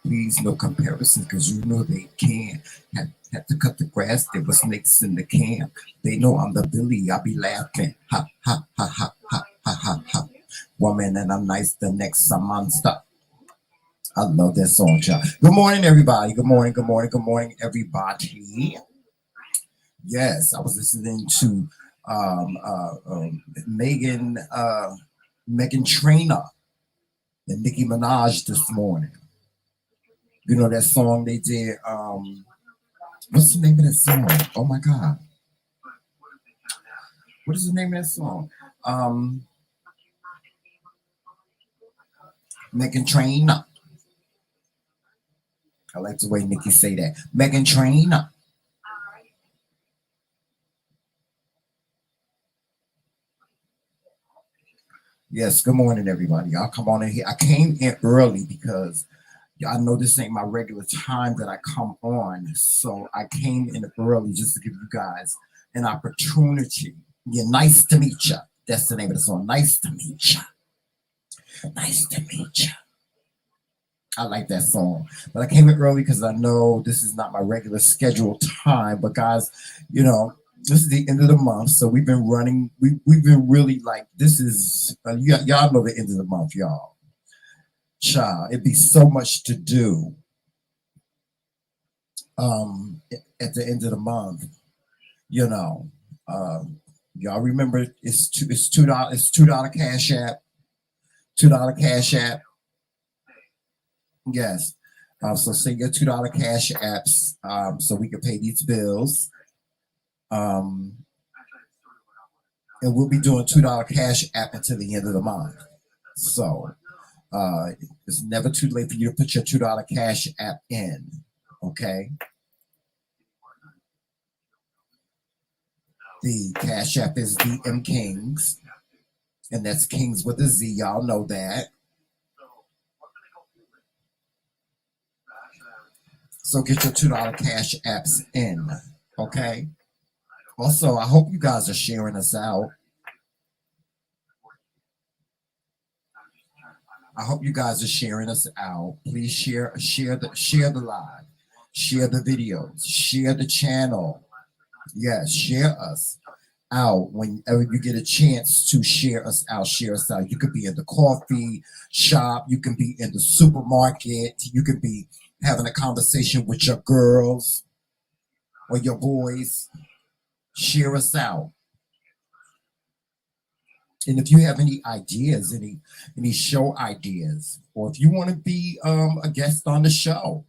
Please, no comparison, because you know they can. Had to cut the grass, there was snakes in the camp. They know I'm the Billy, I be laughing. Ha, ha, ha, ha, ha, ha, ha, ha. Woman, and I'm nice, the next I'm monster. I love that song, child. Good morning, everybody. Good morning, good morning, good morning, everybody. Yes, I was listening to Megan Megan Trainor and Nicki Minaj this morning. You know that song they did. What's the name of that song? Oh my God, what is the name of that song? Um, Megan Trainor. I like the way Nicki say that. Megan Trainor. Yes, good morning, everybody. Y'all come on in here. I came in early because y'all know this ain't my regular time that I come on. So I came in early just to give you guys an opportunity. Yeah, nice to meet you. That's the name of the song. Nice to meet you. Nice to meet you. I like that song. But I came in early because I know this is not my regular scheduled time. But guys, you know, this is the end of the month. So we've been running. We've been really like, this is, y'all know the end of the month, y'all. Child, it'd be so much to do at the end of the month, you know. Y'all remember it's $2 cash app, $2 cash app. Yes. So send your $2 cash apps so we can pay these bills. Um, and we'll be doing $2 cash app until the end of the month. So uh, it's never too late for you to put your $2 cash app in. Okay. The cash app is TheMKingz, and that's Kings with a Z. Y'all know that. So get your $2 cash apps in. Okay. Also, I hope you guys are sharing us out. I hope you guys are sharing us out. Please share the live, share the videos, share the channel. Yes, share us out whenever you get a chance to share us out. Share us out. You could be in the coffee shop, you can be in the supermarket, you could be having a conversation with your girls or your boys. Share us out. And if you have any ideas, any show ideas, or if you want to be a guest on the show,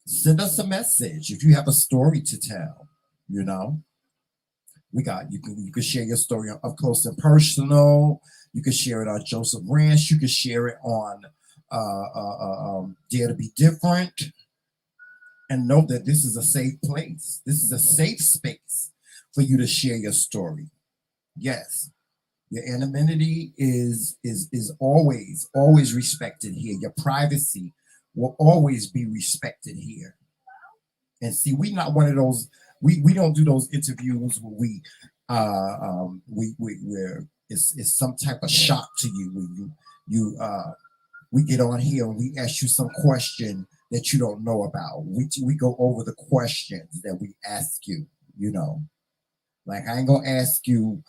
send us a message. If you have a story to tell, you know, we got you can share your story up close and personal. You can share it on Joseph Ranch. You can share it on Dare to Be Different, and know that this is a safe place. This is a safe space for you to share your story. Yes. Your anonymity is always respected here. Your privacy will always be respected here. And see, we not one of those. We don't do those interviews where where it's some type of shock to you when we get on here and we ask you some question that you don't know about. We go over the questions that we ask you. You know, like I ain't gonna ask you,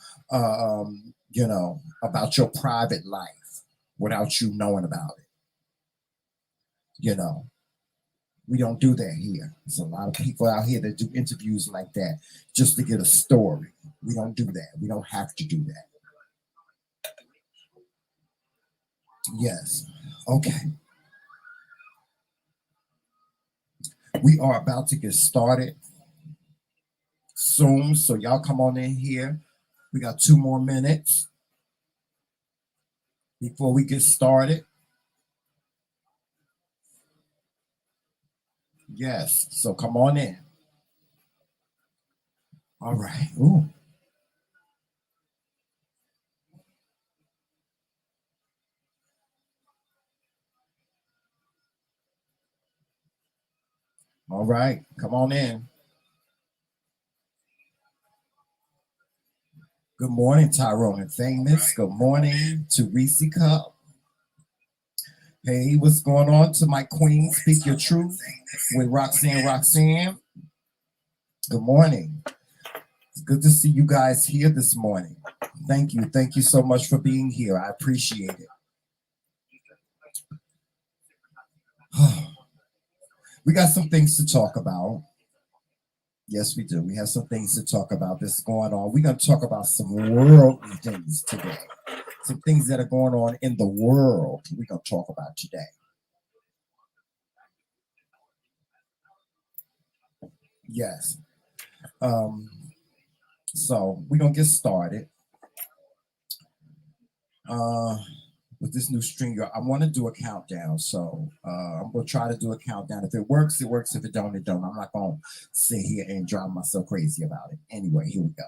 about your private life without you knowing about it. You know, we don't do that here. There's a lot of people out here that do interviews like that just to get a story. We don't do that. We don't have to do that. Yes. Okay. We are about to get started soon, so y'all come on in here. We got 2 more minutes before we get started. Yes, so come on in. All right. Ooh. All right, come on in. Good morning, Tyrone and Famous. Good morning to Reese Cup. Hey, what's going on to my queen? Speak your truth with Roxanne. Roxanne, good morning. It's good to see you guys here this morning. Thank you. Thank you so much for being here. I appreciate it. We got some things to talk about. Yes, we do. We have some things to talk about that's going on. We're going to talk about some worldly things today. Some things that are going on in the world we're going to talk about today. Yes. So we're going to get started. With this new stringer, I want to do a countdown. So I'm going to try to do a countdown. If it works, it works. If it don't, it don't. I'm not going to sit here and drive myself crazy about it. Anyway, here we go.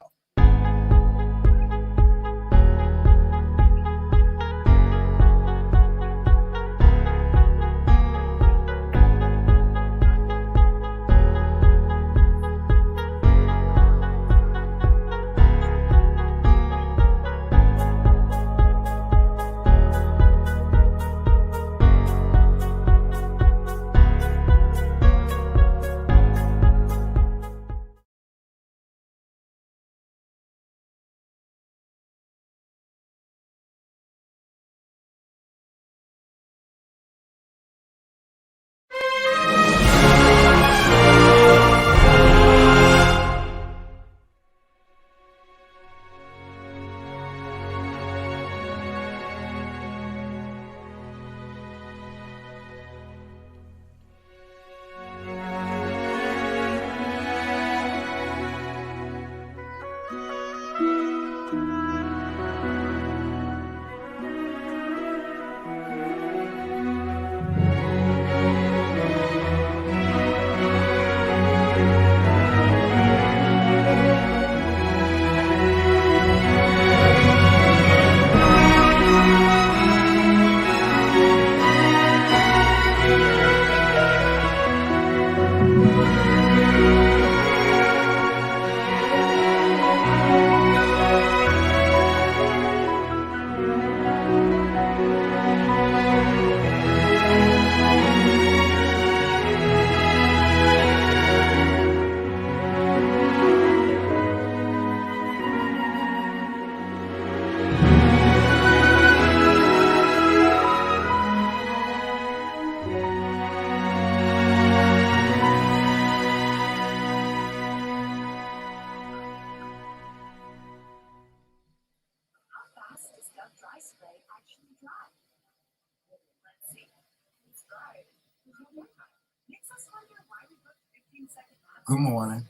Good morning.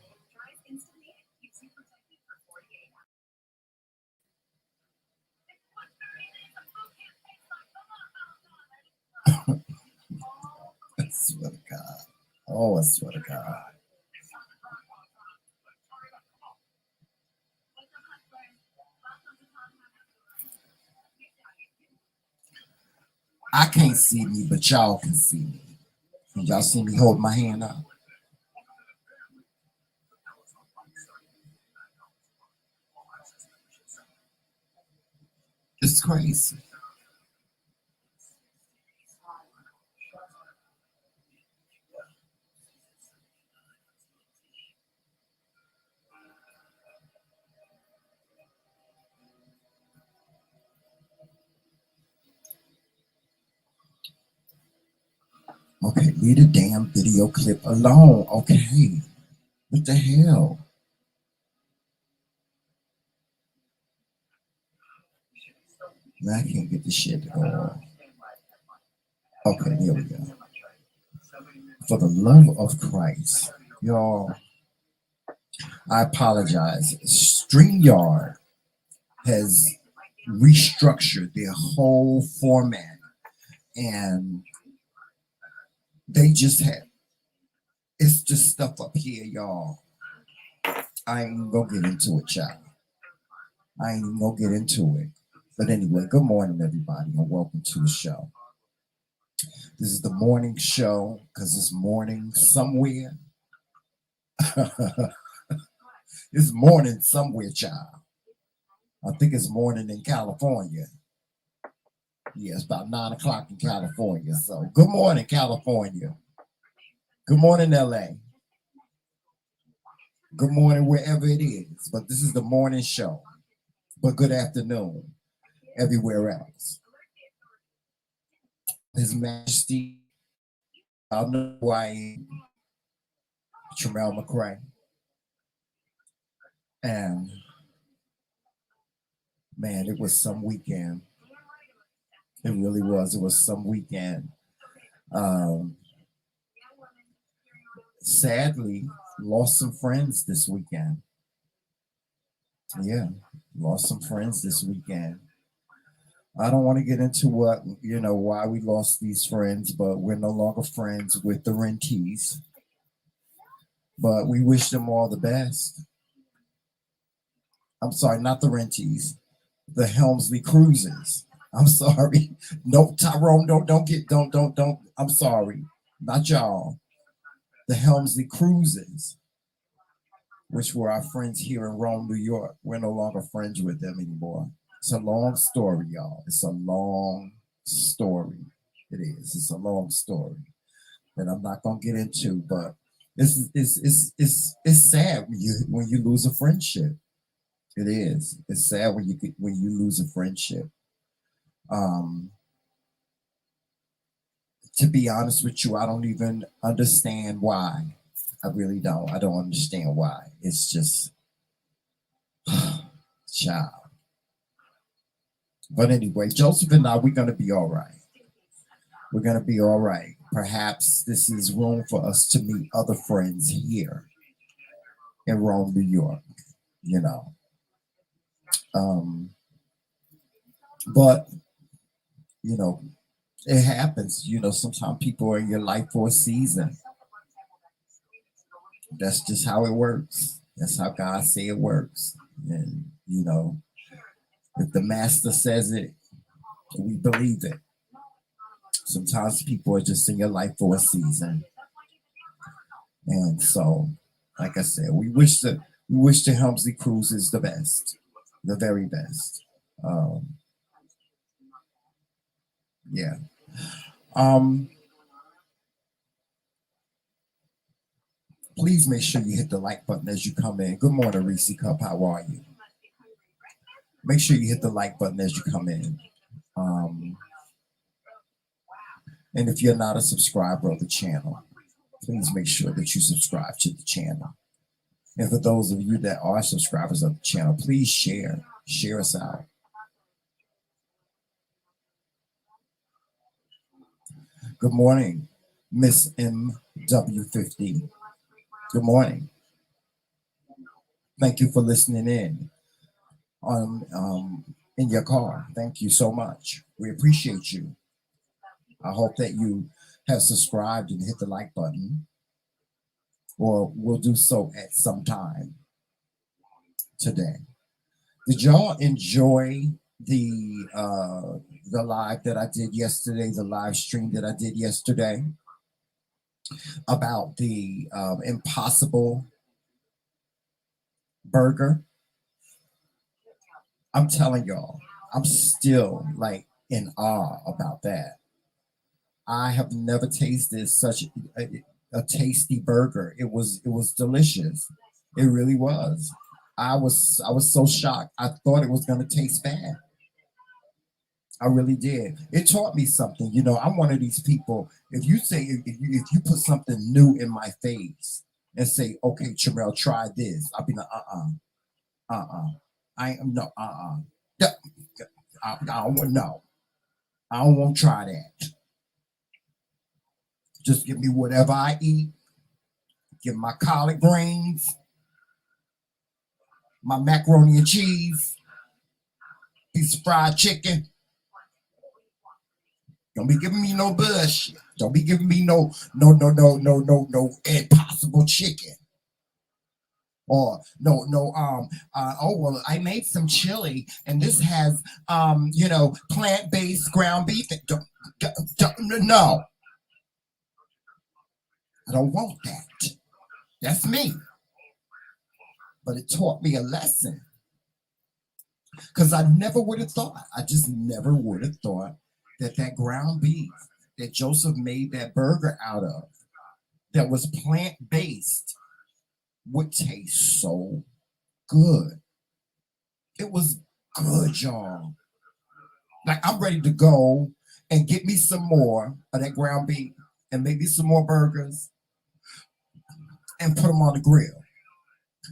I swear to God. Oh, I swear to God. I can't see me, but y'all can see me. Can y'all see me hold my hand up? It's crazy. Okay, leave the damn video clip alone. Okay. What the hell? Man, I can't get this shit to go on. Okay, here we go. For the love of Christ, y'all, I apologize. StreamYard has restructured their whole format, and they just had it's just stuff up here, y'all. I ain't even gonna get into it, child. I ain't even gonna get into it. But anyway, good morning, everybody, and welcome to the show. This is the morning show because it's morning somewhere. It's morning somewhere, child. I think it's morning in California. Yeah, it's about 9 o'clock in California. So good morning, California. Good morning, LA. Good morning, wherever it is. But this is the morning show. But good afternoon, everywhere else. His Majesty, I know who I am, Terrell McCray. And man, it was some weekend. It really was. It was some weekend. Um, Sadly, lost some friends this weekend. Yeah, lost some friends this weekend. I don't want to get into what, why we lost these friends, but we're no longer friends with the rentees. But we wish them all the best. I'm sorry, not the rentees, the Helmsley Cruises. I'm sorry. No, Tyrone, don't. I'm sorry. Not y'all. The Helmsley Cruises, which were our friends here in Rome, New York. We're no longer friends with them anymore. It's a long story, y'all. It's a long story. It is. It's a long story that I'm not gonna get into, but it's sad when you lose a friendship. It is. It's sad when you lose a friendship. Um, to be honest with you, I don't even understand why. I really don't. I don't understand why. It's just child. But anyway, Joseph and I, we're gonna be all right. We're gonna be all right. Perhaps this is room for us to meet other friends here in Rome, New York. You know. Um, but you know, it happens. Sometimes people are in your life for a season. That's just how it works. That's how God say it works. And if the master says it, we believe it. Sometimes people are just in your life for a season. And so, like I said, we wish the Helmsley Cruises the best. The very best. Um, yeah. Um, please make sure you hit the like button as you come in. Good morning, Reese Cup. How are you? Make sure you hit the like button as you come in. Um, and if you're not a subscriber of the channel, please make sure that you subscribe to the channel. And for those of you that are subscribers of the channel, please share us out. Good morning, Miss MW50. Good morning. Thank you for listening in your car. Thank you so much. We appreciate you. I hope that you have subscribed and hit the like button, or will do so at some time today. Did y'all enjoy the live that I did yesterday, the live stream that I did yesterday about the Impossible Burger? I'm telling y'all, I'm still like in awe about that. I have never tasted such a tasty burger. It was delicious. It really was. I was so shocked. I thought it was gonna taste bad. I really did. It taught me something. I'm one of these people. If you put something new in my face and say, "Okay, Terrell, try this," I'll be like, uh, I am no, I don't want no. I don't want to try that. Just give me whatever I eat. Give my collard greens, my macaroni and cheese, piece of fried chicken. Don't be giving me no bullshit. Don't be giving me no impossible chicken. Or no oh well, I made some chili and this has plant-based ground beef. No, I don't want that. That's me. But it taught me a lesson because I never would have thought. I just never would have thought that ground beef that Joseph made that burger out of, that was plant based, would taste so good. It was good, y'all. Like, I'm ready to go and get me some more of that ground beef and maybe some more burgers and put them on the grill.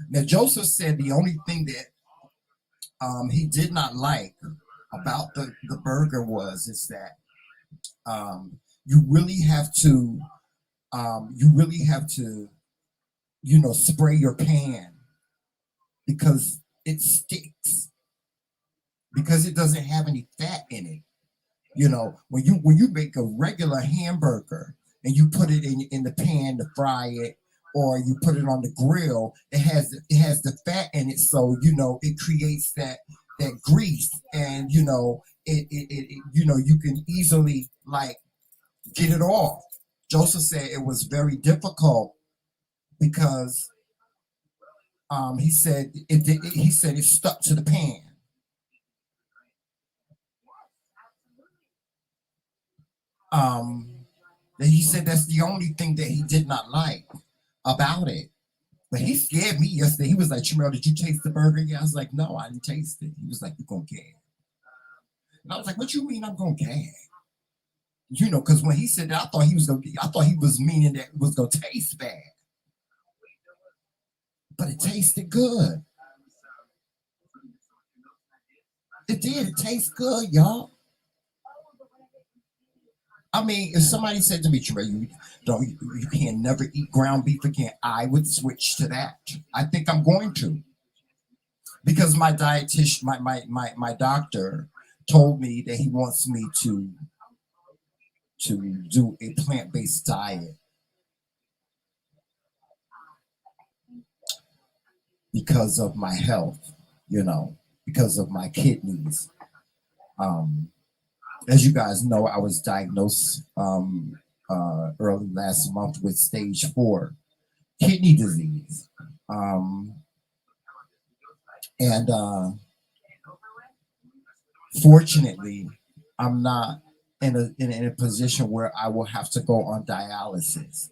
Now, Joseph said the only thing that he did not like about the burger was is that you really have to you really have to spray your pan because it sticks, because it doesn't have any fat in it. When you make a regular hamburger and you put it in the pan to fry it, or you put it on the grill, it has the fat in it, so it creates that grease, and you can easily, like, get it off. Joseph said it was very difficult because he said it stuck to the pan. Um, he said that's the only thing that he did not like about it. But he scared me yesterday. He was like, Tramel, did you taste the burger? Yeah, I was like, no, I didn't taste it. He was like, you're gonna gag. And I was like, what you mean I'm gonna gag? Because when he said that, I thought he was meaning that it was gonna taste bad. But it tasted good. It did. It tastes good, y'all. I mean, if somebody said to me, Trey, you can never eat ground beef again, I would switch to that. I think I'm going to, because my dietitian, my doctor, told me that he wants me to do a plant-based diet because of my health, because of my kidneys. Um, as you guys know, I was diagnosed early last month with stage 4 kidney disease. Um, and Fortunately, I'm not in a position where I will have to go on dialysis.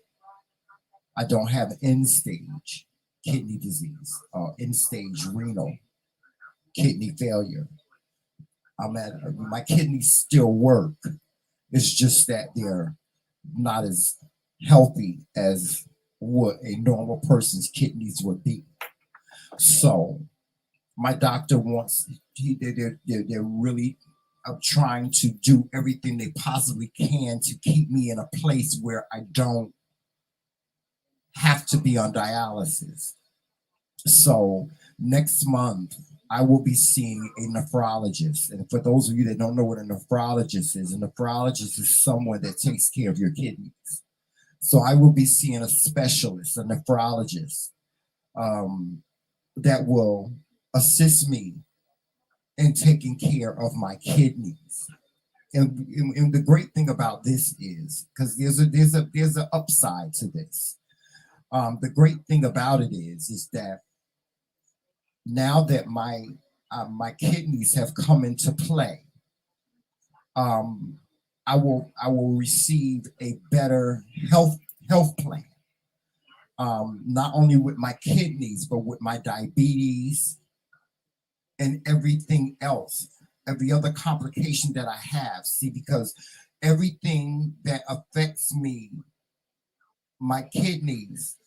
I don't have end stage kidney disease or end stage renal kidney failure. My kidneys still work. It's just that they're not as healthy as what a normal person's kidneys would be. So my doctor wants they're really trying to do everything they possibly can to keep me in a place where I don't have to be on dialysis. So next month I will be seeing a nephrologist. And for those of you that don't know what a nephrologist is someone that takes care of your kidneys. So I will be seeing a specialist, a nephrologist, that will assist me in taking care of my kidneys. And the great thing about this is, because there's a upside to this. The great thing about it is that now that my kidneys have come into play, um, I will receive a better health plan. Not only with my kidneys, but with my diabetes and everything else, every other complication that I have. See, because everything that affects me, my kidneys,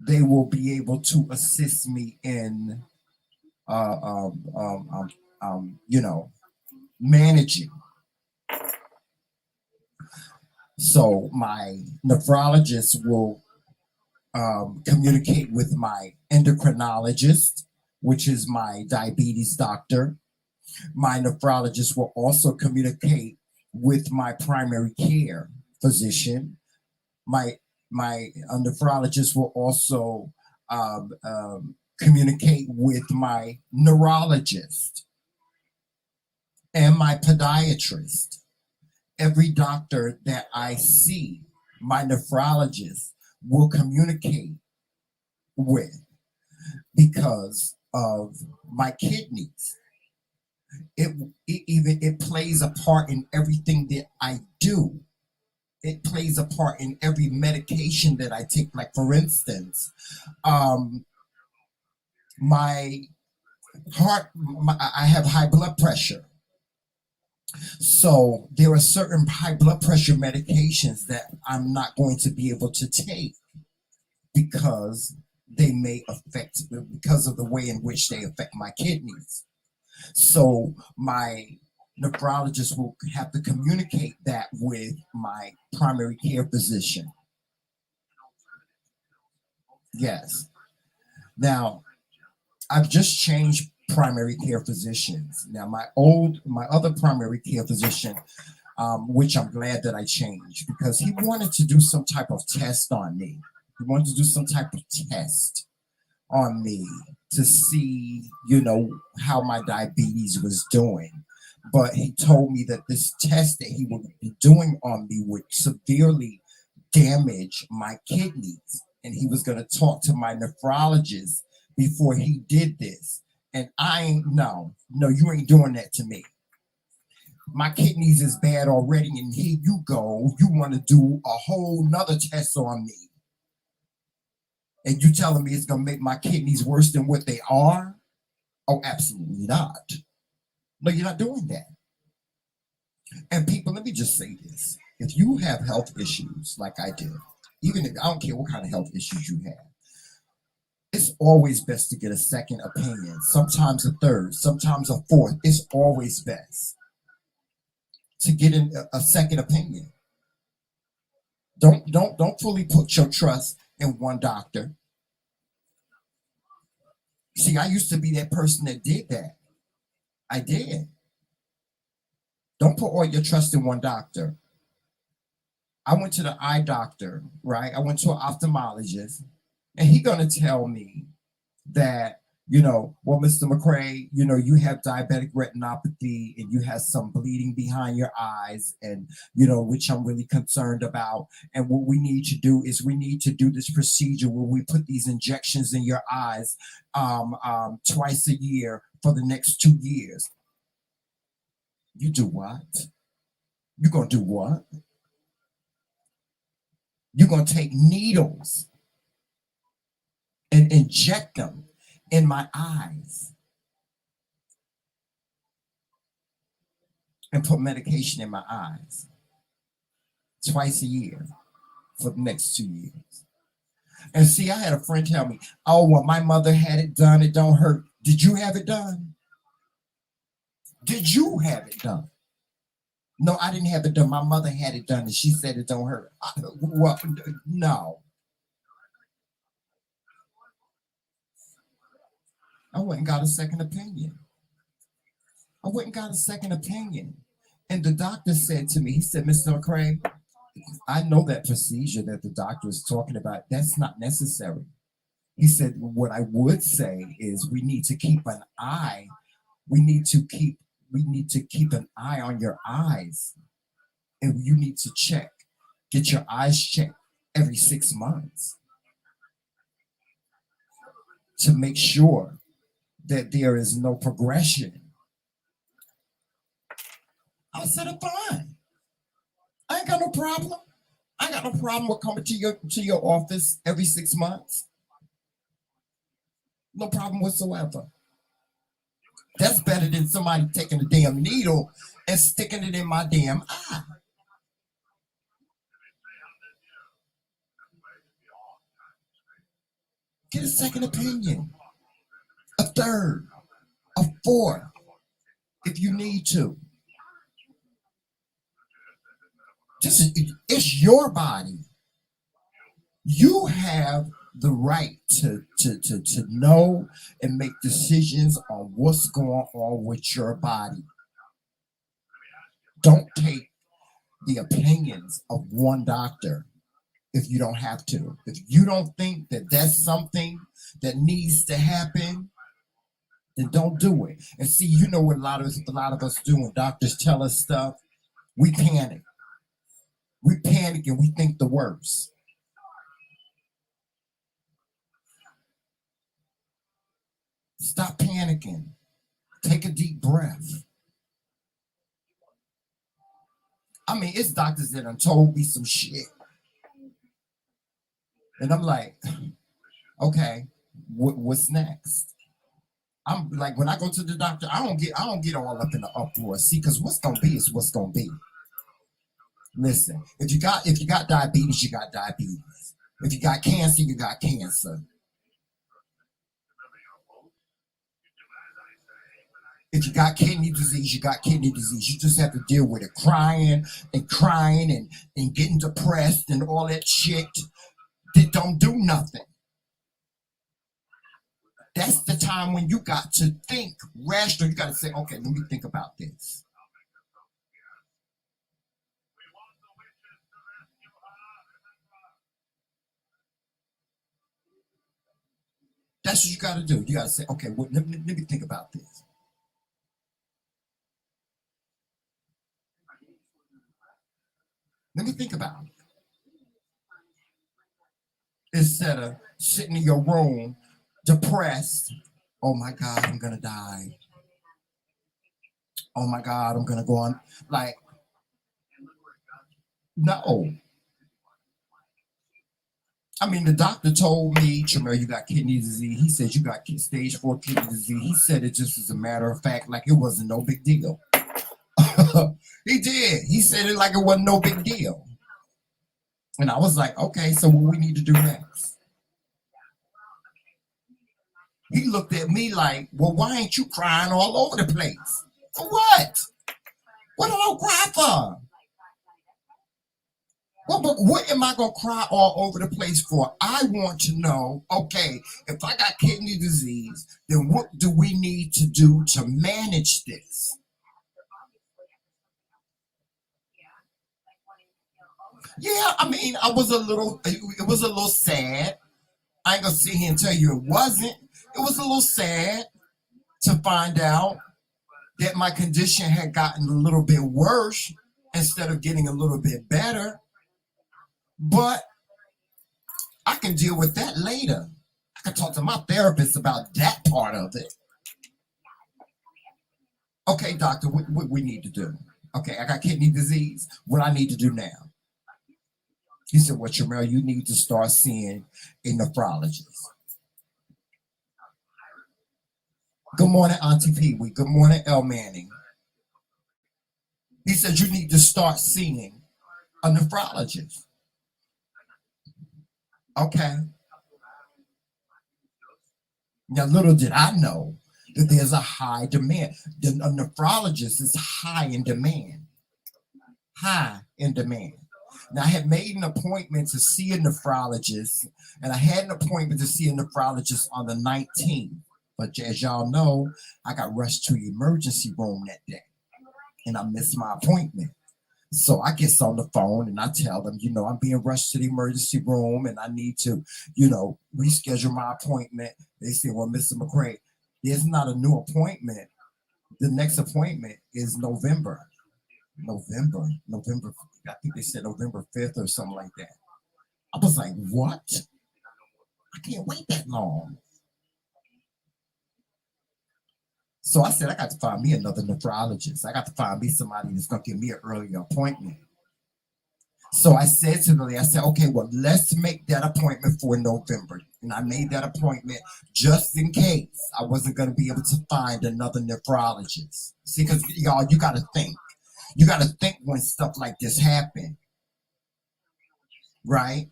they will be able to assist me in, uh, um, um, um, managing. So my nephrologist will communicate with my endocrinologist, which is my diabetes doctor. My nephrologist will also communicate with my primary care physician. My nephrologist will also communicate with my neurologist and my podiatrist. Every doctor that I see, my nephrologist will communicate with, because of my kidneys. It, it plays a part in everything that I do. It plays a part in every medication that I take. Like for instance, um, my I have high blood pressure. So there are certain high blood pressure medications that I'm not going to be able to take because they may affect because of the way in which they affect my kidneys. So my nephrologist will have to communicate that with my primary care physician. Yes. Now, I've just changed primary care physicians. Now, my other primary care physician, which I'm glad that I changed because he wanted to do some type of test on me. He wanted to do some type of test on me to see, how my diabetes was doing. But he told me that this test that he would be doing on me would severely damage my kidneys. And he was going to talk to my nephrologist before he did this. And I ain't, no, you ain't doing that to me. My kidneys is bad already. And here you go. You want to do a whole nother test on me. And you telling me it's going to make my kidneys worse than what they are? Oh, absolutely not. No, you're not doing that. And people, let me just say this. If you have health issues like I do, even if I don't care what kind of health issues you have, it's always best to get a second opinion, sometimes a third, sometimes a fourth. It's always best to get a second opinion. Don't fully put your trust in one doctor. See, I used to be that person that did that. I did. Don't put all your trust in one doctor. I went to the eye doctor, right? I went to an ophthalmologist, and he gonna tell me that, well, Mr. McCray, you have diabetic retinopathy and you have some bleeding behind your eyes, and which I'm really concerned about. And what we need to do is we need to do this procedure where we put these injections in your eyes twice a year for the next 2 years. You do what? You're gonna do what? You're gonna take needles and inject them in my eyes and put medication in my eyes twice a year for the next 2 years. And see, I had a friend tell me, oh, well, my mother had it done. It don't hurt. Did you have it done? Did you have it done? No, I didn't have it done. My mother had it done and she said it don't hurt. Well, no. I went and got a second opinion. I went and got a second opinion. And the doctor said to me, he said, Mr. McCray, I know that procedure that the doctor is talking about. That's not necessary. He said, what I would say is we need to keep an eye. We need to keep an eye on your eyes. And you need to get your eyes checked every 6 months to make sure that there is no progression. I said, fine. I ain't got no problem. I got no problem with coming to your office every 6 months. No problem whatsoever. That's better than somebody taking a damn needle and sticking it in my damn eye. Get a second opinion, a third, a fourth, if you need to. It's your body. You have the right to know and make decisions on what's going on with your body. Don't take the opinions of one doctor if you don't have to. If you don't think that that's something that needs to happen, then don't do it. And see, you know what a lot of us do when doctors tell us stuff, we panic. We panic and we think the worst. Stop panicking. Take a deep breath. I mean, it's doctors that done told me some shit. And I'm like, okay, what's next? I'm like, when I go to the doctor, I don't get all up in the uproar. See, because what's gonna be is what's gonna be. Listen, if you got diabetes, you got diabetes. If you got cancer, you got cancer. If you got kidney disease, you got kidney disease. You just have to deal with it, crying and getting depressed and all that shit that don't do nothing. That's the time when you got to think rational. You got to say, okay, let me think about this. That's what you got to do. You got to say, okay, well, let me think about this. Let me think about it. Instead of sitting in your room depressed, oh my God, I'm going to die. Oh my God, I'm going to go on. Like, no. I mean, the doctor told me, Jamel, you got kidney disease. He said you got stage 4 kidney disease. He said it just as a matter of fact, like it wasn't no big deal. He did. He said it like it wasn't no big deal. And I was like, okay, so what we need to do next? He looked at me like, well, why ain't you crying all over the place? For what? What do I cry for? Well, but what am I gonna cry all over the place for? I want to know, okay, if I got kidney disease, then what do we need to do to manage this? Yeah, I mean, it was a little sad. I ain't gonna sit here and tell you it wasn't. It was a little sad to find out that my condition had gotten a little bit worse instead of getting a little bit better. But I can deal with that later. I can talk to my therapist about that part of it. Okay, doctor, what we need to do? Okay, I got kidney disease. What I need to do now? He said, well, Jamel, you need to start seeing a nephrologist. Good morning, Auntie Pee Wee. Good morning, El Manning. He said, you need to start seeing a nephrologist. Okay. Now, little did I know that there's a high demand. A nephrologist is high in demand. High in demand. Now, I had made an appointment to see a nephrologist, and I had an appointment to see a nephrologist on the 19th. But as y'all know, I got rushed to the emergency room that day, and I missed my appointment. So I get on the phone and I tell them, I'm being rushed to the emergency room and I need to, reschedule my appointment. They say, well, Mr. McCray, there's not a new appointment. The next appointment is November. November. I think they said November 5th or something like that. I was like, what? I can't wait that long. So I said, I got to find me another nephrologist. I got to find me somebody that's going to give me an earlier appointment. So I said to the lady, I said, okay, well, let's make that appointment for November. And I made that appointment just in case I wasn't going to be able to find another nephrologist. See, because y'all, you got to think. You got to think when stuff like this happen, right?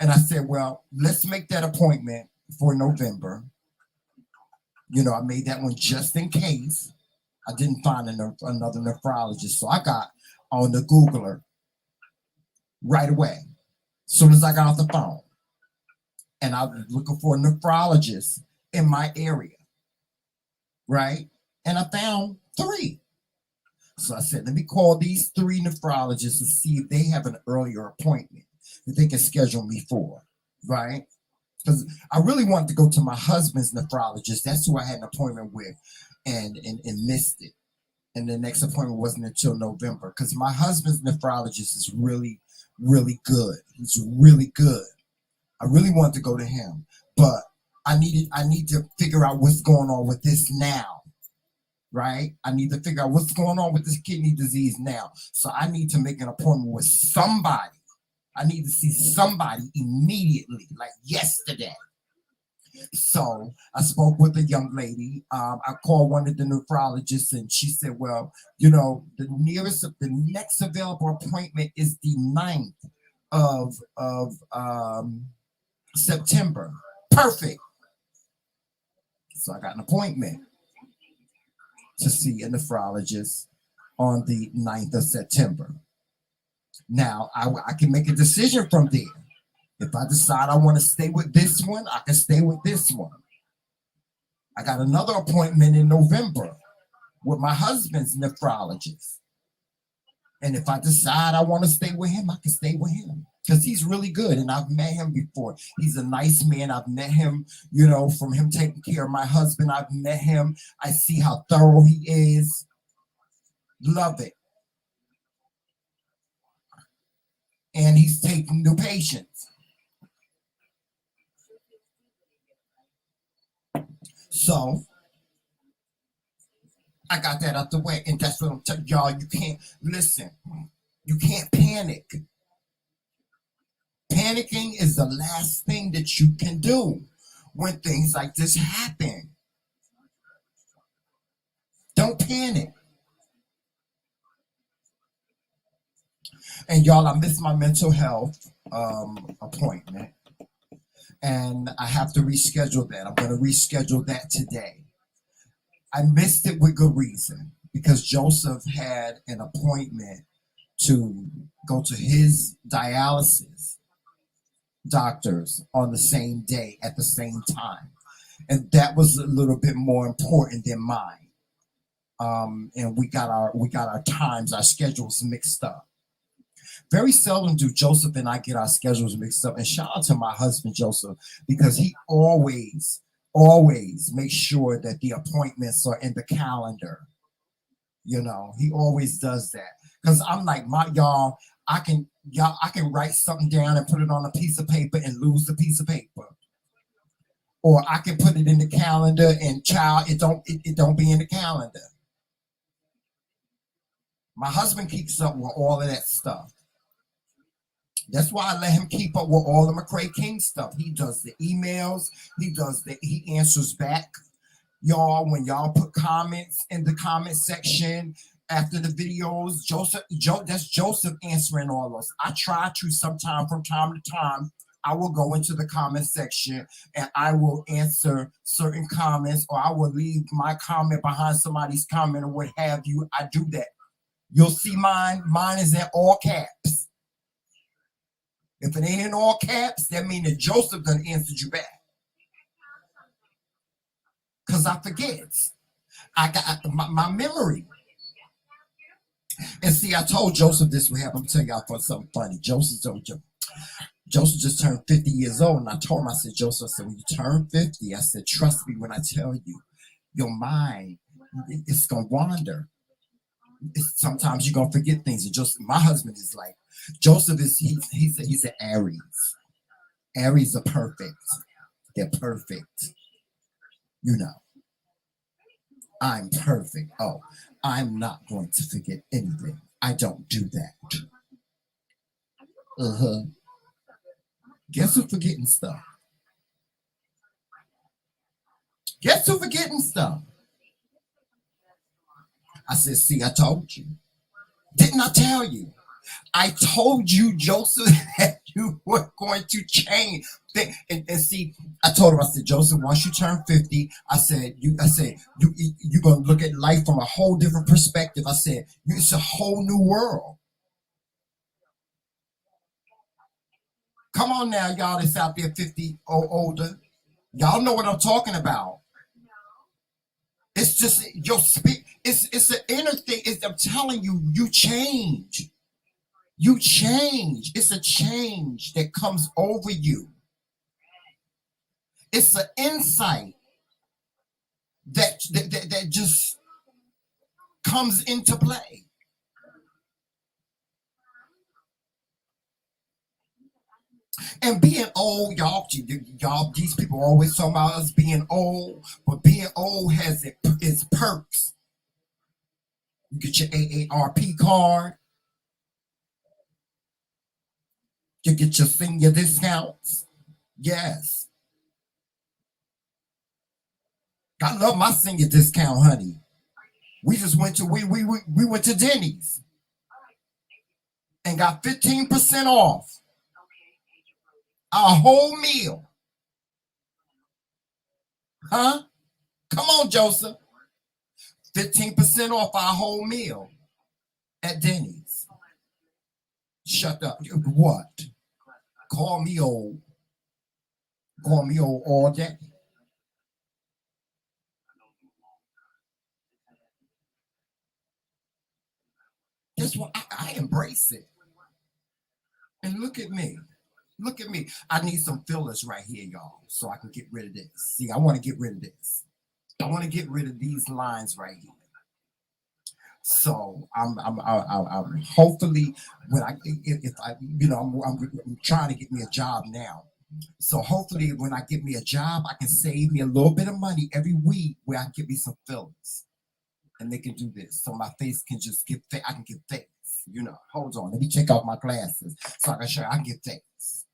And I said, well, let's make that appointment for November. I made that one just in case I didn't find another nephrologist. So I got on the Googler right away, as soon as I got off the phone. And I was looking for a nephrologist in my area, right? And I found 3. So I said, let me call these 3 nephrologists and see if they have an earlier appointment that they can schedule me for, right? Because I really wanted to go to my husband's nephrologist. That's who I had an appointment with and missed it. And the next appointment wasn't until November because my husband's nephrologist is really, really good. He's really good. I really wanted to go to him, but I need to figure out what's going on with this now, right? I need to figure out what's going on with this kidney disease now. So I need to make an appointment with somebody. I need to see somebody immediately, like yesterday. So I spoke with a young lady. I called one of the nephrologists, and she said, "Well, the next available appointment is the 9th of September. Perfect." So I got an appointment to see a nephrologist on the 9th of September. Now I can make a decision from there. If I decide I want to stay with this one, I can stay with this one. I got another appointment in November with my husband's nephrologist. And if I decide I want to stay with him, I can stay with him because he's really good. And I've met him before. He's a nice man. I've met him, from him taking care of my husband. I've met him. I see how thorough he is. Love it. And he's taking new patients. So I got that out the way. And that's what I'm telling y'all. You can't listen. You can't panic. Panicking is the last thing that you can do when things like this happen. Don't panic. And y'all, I missed my mental health appointment. And I have to reschedule that. I'm going to reschedule that today. I missed it with good reason because Joseph had an appointment to go to his dialysis doctors on the same day at the same time. And that was a little bit more important than mine. And we got our times, our schedules mixed up. Very seldom do Joseph and I get our schedules mixed up. And shout out to my husband, Joseph, because he always makes sure that the appointments are in the calendar. He always does that. Because I'm like, I can write something down and put it on a piece of paper and lose the piece of paper. Or I can put it in the calendar and it don't be in the calendar. My husband keeps up with all of that stuff. That's why I let him keep up with all the TheMKingz stuff. He does the emails. He answers back, y'all, when y'all put comments in the comment section after the videos. That's Joseph answering all those. I try to sometime from time to time. I will go into the comment section and I will answer certain comments, or I will leave my comment behind somebody's comment or what have you. I do that. You'll see mine. Mine is in all caps. If it ain't in all caps, that means that Joseph done answered you back. Because I forget. I got my memory. And see, I told Joseph this would happen. I'm tell y'all for something funny. Joseph just turned 50 years old. And I told him, I said, Joseph, I said, when you turn 50, I said, trust me when I tell you, your mind, it's going to wander. Sometimes you're going to forget things. And Joseph, my husband is like, Joseph is, he's an Aries. Aries are perfect. They're perfect. I'm perfect. Oh, I'm not going to forget anything. I don't do that. Guess who's forgetting stuff? Guess who's forgetting stuff? I said, see, I told you. Didn't I tell you? I told you, Joseph, that you were going to change. And see, I told him, I said, Joseph, once you turn 50, I said, you're going to look at life from a whole different perspective. I said, it's a whole new world. Come on now, y'all that's out there 50 or older. Y'all know what I'm talking about. It's just your speak. It's an inner thing. I'm telling you, you change. You change. It's a change that comes over you. It's an insight that just comes into play. And being old, y'all, these people always talk about us being old, but being old has its perks. You get your AARP card. You get your senior discounts. Yes. I love my senior discount, honey. We just went to we went to Denny's and got 15% off our whole meal. Huh? Come on, Joseph. 15% off our whole meal at Denny's. Shut up. What? Call me old. Call me old all day. Guess what? I embrace it. And look at me. Look at me. I need some fillers right here, y'all, so I can get rid of this. See, I want to get rid of this. I want to get rid of these lines right here. So I'm hopefully when if I I'm trying to get me a job now. So hopefully when I get me a job, I can save me a little bit of money every week where I can get me some fillers, and they can do this, so my face can just get I can get face. Hold on, let me take off my glasses so I can show you I can get face.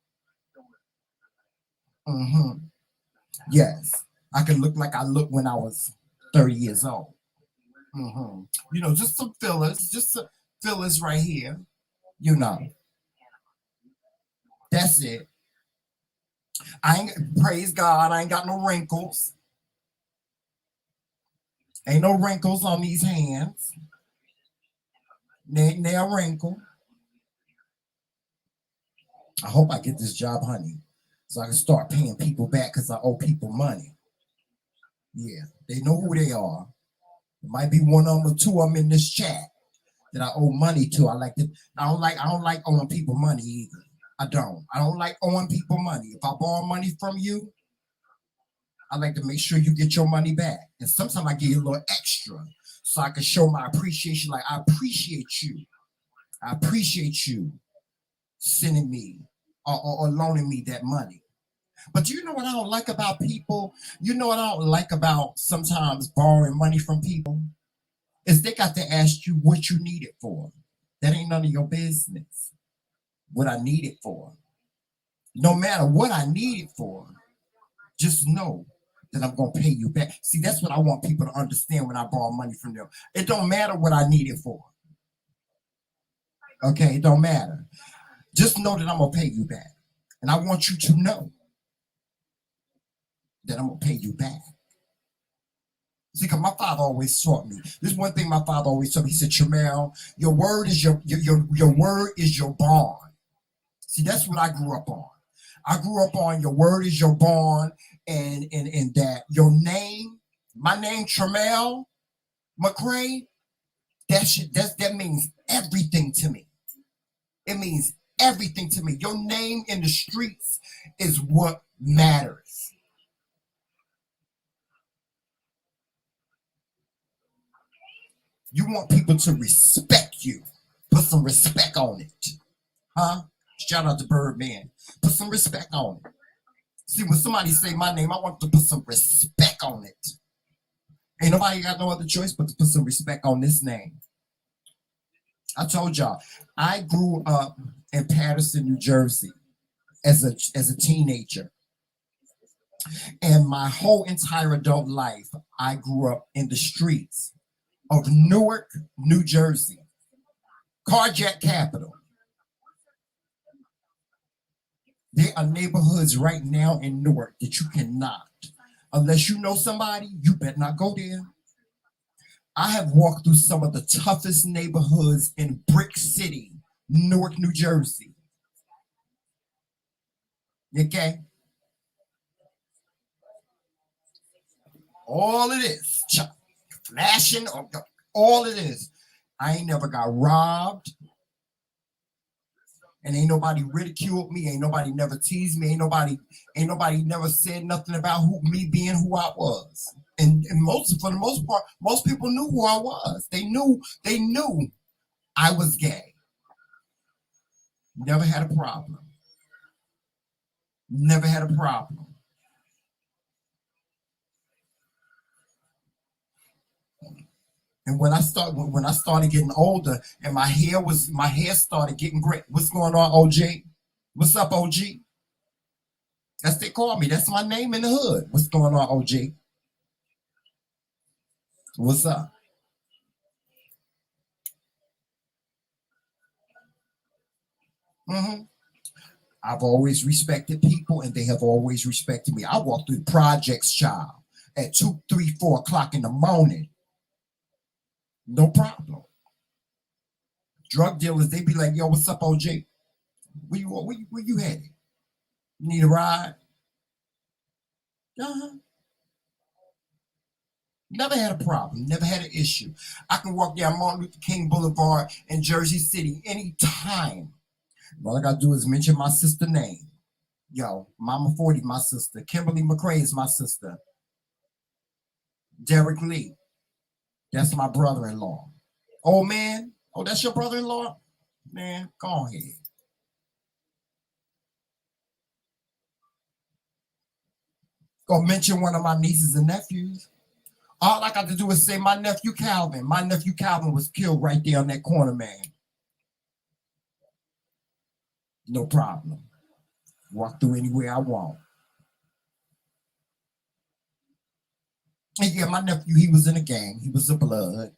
Yes, I can look like I looked when I was 30 years old. Just some fillers, just some fillers right here. You know, that's it. I ain't praise God. I ain't got no wrinkles. Ain't no wrinkles on these hands. They a wrinkle. I hope I get this job, honey, so I can start paying people back because I owe people money. Yeah, they know who they are. It might be one of them or two of them in this chat that I owe money to. I don't like owing people money either. I don't like owing people money. If I borrow money from you, I like to make sure you get your money back. And sometimes I give you a little extra so I can show my appreciation. Like, I appreciate you. I appreciate you sending me or loaning me that money. But you know what I don't like about people? You know what I don't like about sometimes borrowing money from people? Is they got to ask you what you need it for. That ain't none of your business. What I need it for. No matter what I need it for, just know that I'm gonna pay you back. See, that's what I want people to understand when I borrow money from them. It don't matter what I need it for. Okay, it don't matter. Just know that I'm gonna pay you back. And I want you to know that I'm gonna pay you back. See, because my father always taught me. This is one thing my father always taught me. He said, Tramel, your word is your word is your bond. See, that's what I grew up on. I grew up on your word is your bond, and that your name, my name, Tramel McCray, that means everything to me. It means everything to me. Your name in the streets is what matters. You want people to respect you. Put some respect on it. Huh? Shout out to Birdman. Put some respect on it. See, when somebody say my name, I want to put some respect on it. Ain't nobody got no other choice but to put some respect on this name. I told y'all, I grew up in Patterson, New Jersey as a teenager. And my whole entire adult life, I grew up in the streets of Newark, New Jersey. Carjack capital. There are neighborhoods right now in Newark that you cannot. Unless you know somebody, you better not go there. I have walked through some of the toughest neighborhoods in Brick City, Newark, New Jersey. Okay? All it is, flashing, all it is. I ain't never got robbed. And ain't nobody ridiculed me. Ain't nobody never teased me. Ain't nobody never said nothing about me being who I was. And for the most part, most people knew who I was. They knew I was gay. Never had a problem. Never had a problem. And when I started getting older, and my hair started getting gray. What's going on, OG? What's up, OG? That's they call me. That's my name in the hood. What's going on, OG? What's up? hmm I've always respected people, and they have always respected me. I walk through the projects, child, at 2, 3, 4 o'clock in the morning. No problem. Drug dealers, they be like, "Yo, what's up, OJ? Where you headed? You need a ride?" Uh-huh. Never had a problem. Never had an issue. I can walk down Martin Luther King Boulevard in Jersey City anytime. All I gotta do is mention my sister name. Yo, Mama 40, my sister. Kimberly McCrae is my sister. Derek Lee, that's my brother-in-law. Oh man, oh that's your brother-in-law? Man, go ahead. Go mention one of my nieces and nephews. All I got to do is say my nephew Calvin. My nephew Calvin was killed right there on that corner, man. No problem. Walk through anywhere I want. And yeah, my nephew, he was in a gang. He was a blood,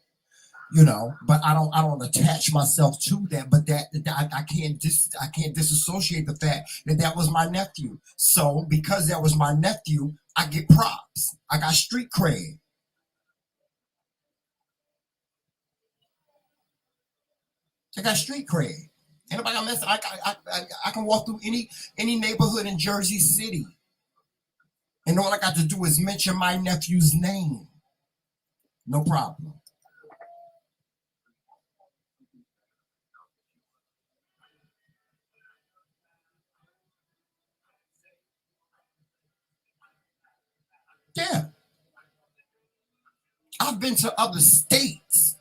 but I don't attach myself to that. But that I can't disassociate the fact that that was my nephew. So because that was my nephew, I get props. I got street cred. I got street cred. Anybody got mess? I can walk through any neighborhood in Jersey City, and all I got to do is mention my nephew's name. No problem. Yeah, I've been to other states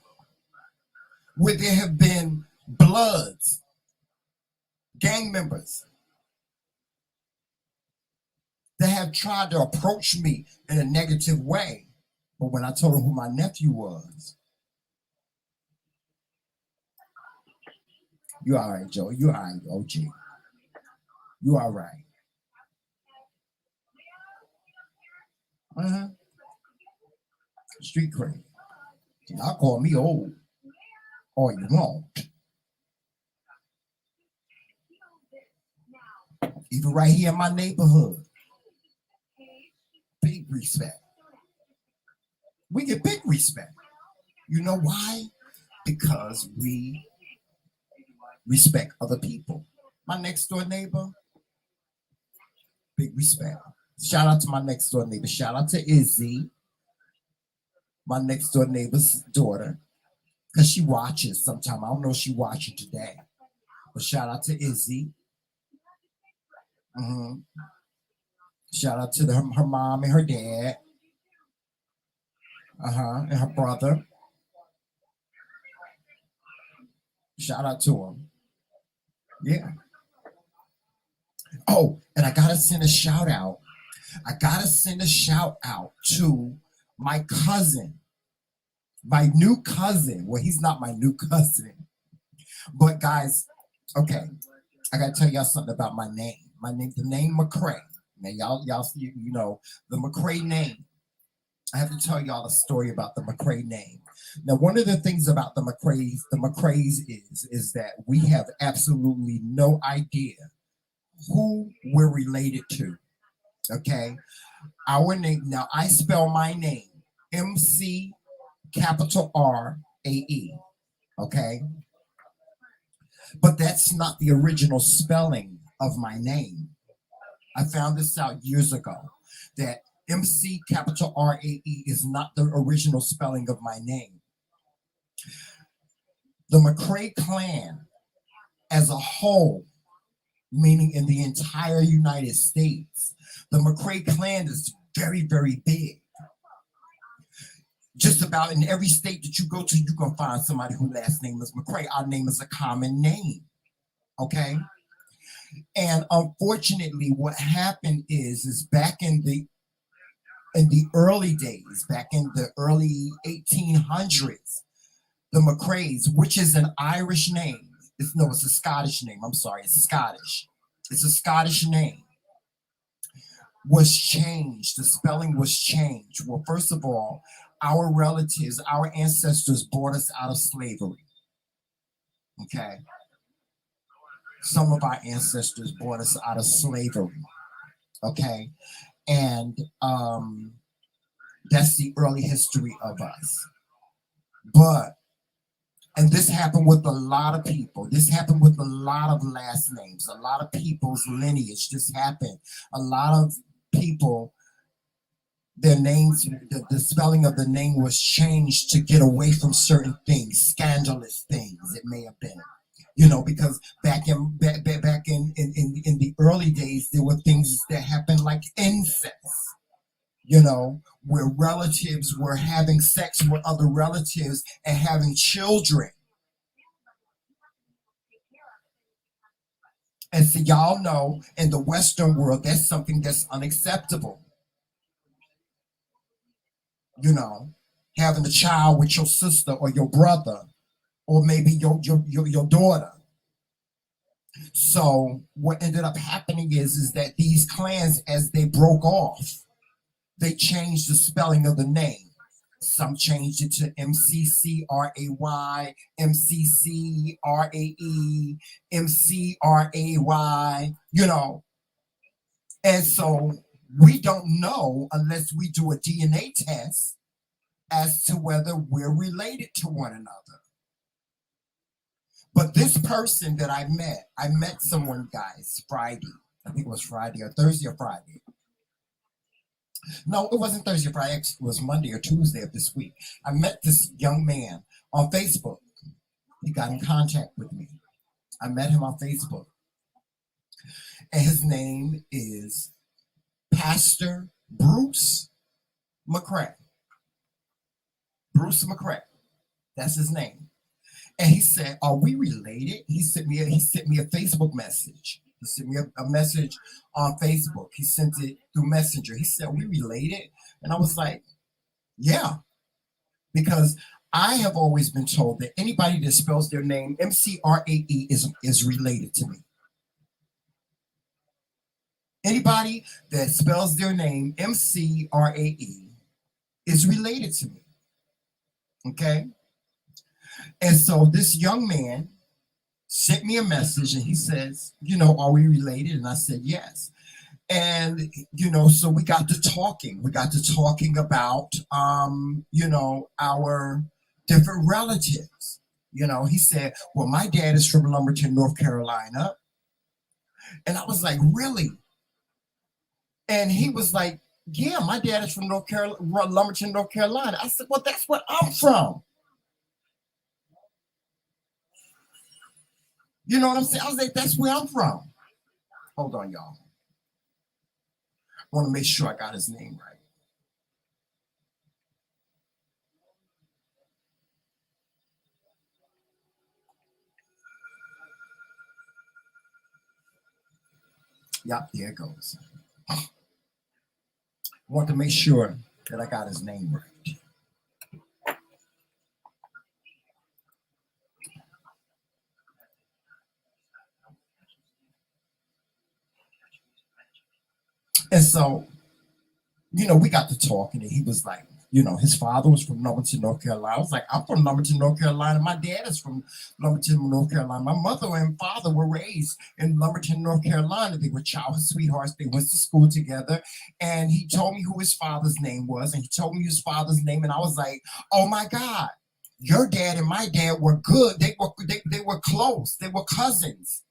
where there have been Bloods, gang members that have tried to approach me in a negative way. But when I told them who my nephew was, you all right, Joe. You all right, OG. You all right. Uh-huh. Street cred. Y'all call me old all you want. Even right here in my neighborhood, big respect. We get big respect. You know why? Because we respect other people. My next door neighbor, big respect. Shout out to my next door neighbor. Shout out to Izzy, my next door neighbor's daughter, because she watches sometime. I don't know if she watching today, but shout out to Izzy. hmm Shout out to her mom and her dad, and her brother. Shout out to them. Yeah. Oh, and I gotta send a shout out. I gotta send a shout out to my cousin, my new cousin. Well, he's not my new cousin, but guys, okay, I gotta tell y'all something about my name. The name McCrae. Now, y'all, the McCrae name. I have to tell y'all a story about the McCrae name. Now, one of the things about the McCraes is that we have absolutely no idea who we're related to. Okay, our name. Now, I spell my name MC capital RAE. Okay, but that's not the original spelling of my name. I found this out years ago that MC capital RAE is not the original spelling of my name. The McCrae clan as a whole, meaning in the entire United States, the McCrae clan is very, very big. Just about in every state that you go to, you can find somebody whose last name is McCrae. Our name is a common name. Okay. And unfortunately, what happened is back in the In the early days, back in the early 1800s, the McCraes, which is an Irish name, it's a Scottish name. I'm sorry, it's Scottish. It's a Scottish name. Was changed. The spelling was changed. Well, first of all, our relatives, our ancestors brought us out of slavery. Okay. Some of our ancestors brought us out of slavery. Okay. And that's the early history of us. But, and this happened with a lot of people. This happened with a lot of last names, a lot of people's lineage. This happened. A lot of people, their names, the spelling of the name was changed to get away from certain things, scandalous things it may have been. Because back in the early days, there were things that happened like incest, where relatives were having sex with other relatives and having children. And so y'all know in the Western world, that's something that's unacceptable. Having a child with your sister or your brother, or maybe your daughter. So what ended up happening is that these clans, as they broke off, they changed the spelling of the name. Some changed it to MCCRAY, MCCRAE, MCRAY, And so we don't know unless we do a DNA test as to whether we're related to one another. But this person that I met someone, guys, Friday. I think it was Friday or Thursday or Friday. No, it wasn't Thursday or Friday. It was Monday or Tuesday of this week. I met this young man on Facebook. He got in contact with me. I met him on Facebook. And his name is Pastor Bruce McCrae. Bruce McCrae. That's his name. And he said, "Are we related?" He sent me a Facebook message. He sent me a message on Facebook. He sent it through Messenger. He said, "Are we related?" And I was like, "Yeah," because I have always been told that anybody that spells their name MCRAE is related to me. Anybody that spells their name MCRAE is related to me. Okay? And so this young man sent me a message and he says, "Are we related?" And I said, "Yes." And, so we got to talking. We got to talking about, our different relatives. He said, "Well, my dad is from Lumberton, North Carolina." And I was like, "Really?" And he was like, "Yeah, my dad is from Lumberton, North Carolina." I said, "Well, that's where I'm from." You know what I'm saying? I was like, "That's where I'm from." Hold on, y'all. I want to make sure I got his name right. Yep, there it goes. I want to make sure that I got his name right. And so, we got to talking, and he was like, his father was from Lumberton, North Carolina. I was like, "I'm from Lumberton, North Carolina. My dad is from Lumberton, North Carolina. My mother and father were raised in Lumberton, North Carolina. They were childhood sweethearts. They went to school together." And he told me who his father's name was, and he told me his father's name, and I was like, "Oh my God, your dad and my dad were good. They were close. They were cousins."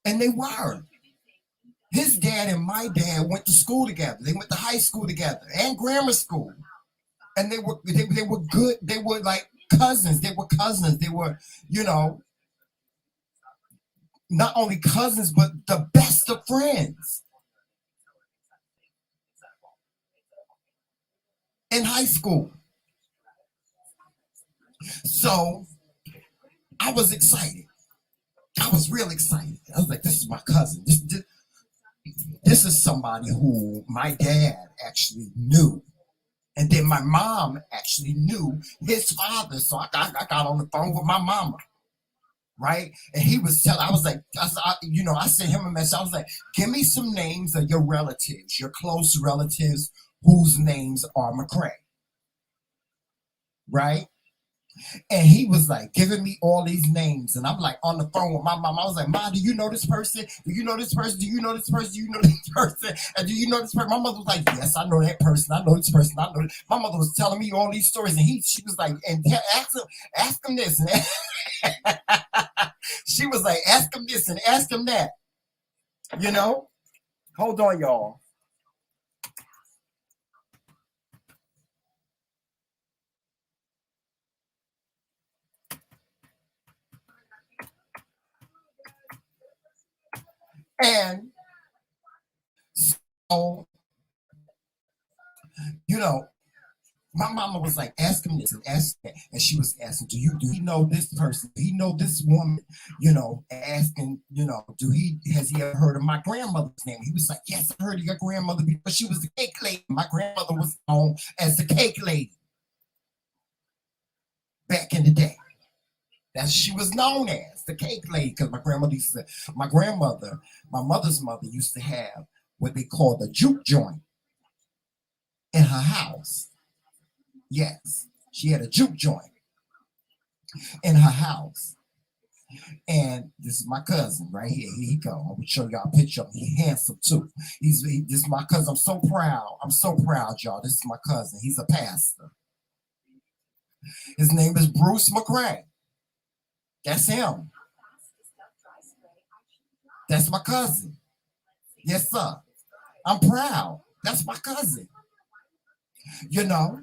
And they were. His dad and my dad went to school together. They went to high school together and grammar school. And they were good. They were like cousins. They were cousins. They were, not only cousins, but the best of friends in high school. So I was excited. I was real excited. I was like, "This is my cousin. This is somebody who my dad actually knew. And then my mom actually knew his father. So I got on the phone with my mama, right? And he was telling, I was like, I sent him a message. I was like, give me some names of your relatives, your close relatives whose names are McCray, right? And he was like giving me all these names. And I'm like on the phone with my mom. I was like, Mom, do you know this person? Do you know this person? Do you know this person? Do you know this person? And do you know this person? My mother was like, yes, I know that person. I know this person. I know this. My mother was telling me all these stories. And she was like, and ask him this. And she was like, ask him this and ask him that. You know? Hold on, y'all. And so, you know, my mama was like, ask him this and ask that. And she was asking, do he know this person? Do he know this woman? Asking, has he ever heard of my grandmother's name? He was like, yes, I heard of your grandmother because she was the cake lady. My grandmother was known as the cake lady back in the day. That's she was known as the cake lady because my mother's mother used to have what they call the juke joint in her house. Yes, she had a juke joint in her house. And this is my cousin right here. Here he go. I'm gonna show y'all a picture of him. He's handsome too. This is my cousin. I'm so proud. I'm so proud, y'all. This is my cousin. He's a pastor. His name is Bruce McCray. That's him. That's my cousin. Yes, sir. I'm proud. That's my cousin. You know,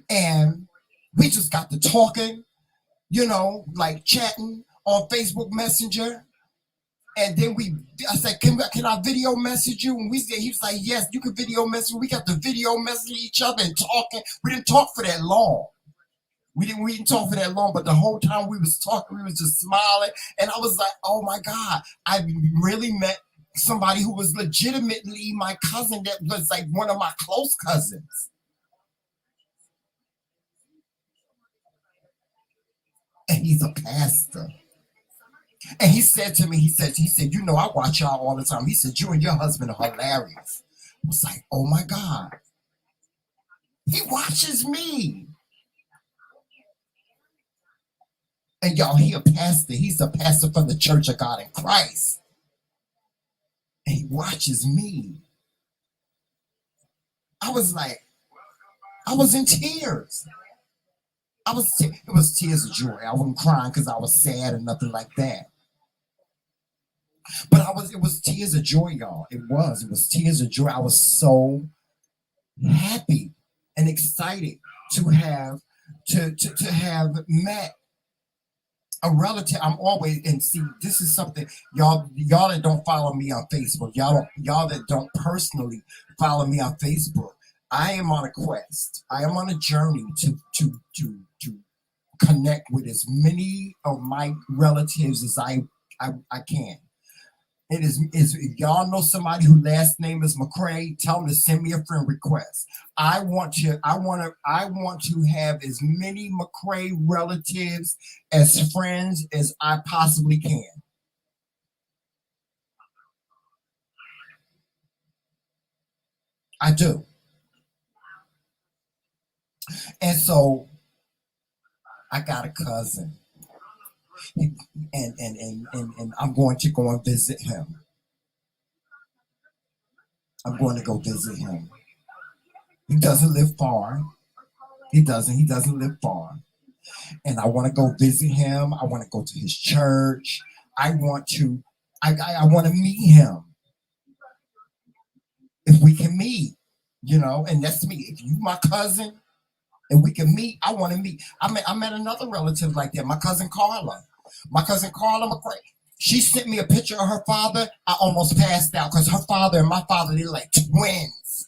and we just got to talking, like chatting on Facebook Messenger. And then I said, can I video message you? And he was like, yes, you can video message. We got to video message each other and talking. We didn't talk for that long. We didn't talk for that long, but the whole time we was talking, we was just smiling. And I was like, oh my God, I really met somebody who was legitimately my cousin that was like one of my close cousins. And he's a pastor. And he said to me, he said, I watch y'all all the time. He said, you and your husband are hilarious. I was like, oh my God. He watches me. And y'all, he a pastor. He's a pastor from the Church of God in Christ. And he watches me. I was in tears. It was tears of joy. I wasn't crying because I was sad or nothing like that. But it was tears of joy, y'all. It was tears of joy. I was so happy and excited to have met a relative. I'm always, and see, this is something y'all that don't follow me on Facebook, y'all that don't personally follow me on Facebook. I am on a quest. I am on a journey to connect with as many of my relatives as I can. It is if y'all know somebody whose last name is McCray, tell them to send me a friend request. I want to have as many McCray relatives as friends as I possibly can. I do. And so I got a cousin. And I'm going to go and visit him. I'm going to go visit him. He doesn't live far. He doesn't live far. And I want to go visit him. I want to go to his church. I want to meet him. If we can meet, and that's me. If you my cousin and we can meet, I want to meet. I met another relative like that, my cousin Carla. My cousin Carla McCray. She sent me a picture of her father. I almost passed out because her father and my father, they're like twins.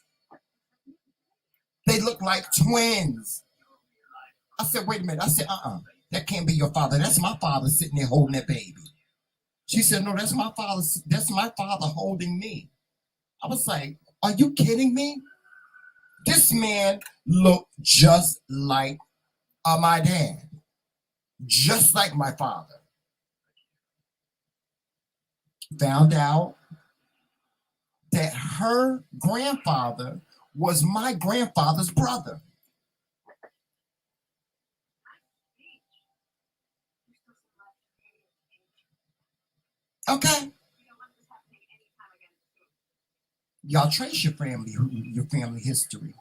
They look like twins. I said, wait a minute. I said, that can't be your father. That's my father sitting there holding that baby. She said, no, that's my father holding me. I was like, are you kidding me? This man looked just like my dad, just like my father. Found out that her grandfather was my grandfather's brother. Okay. Y'all trace your family history.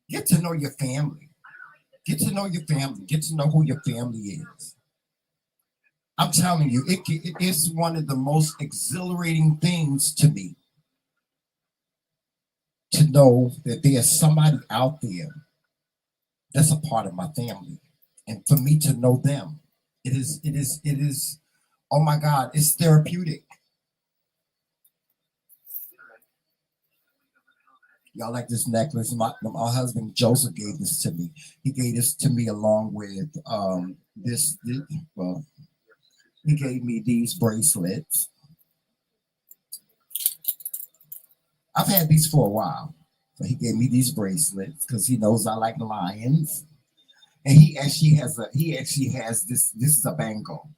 Get to know your family. Get to know your family. Get to know who your family is. I'm telling you, it's one of the most exhilarating things to me to know that there's somebody out there that's a part of my family, and for me to know them, it is. Oh my God, it's therapeutic. Y'all like this necklace? My husband Joseph gave this to me. He gave this to me along with this. Well, he gave me these bracelets. I've had these for a while, but he gave me these bracelets because he knows I like lions. And he actually has this. This is a bangle.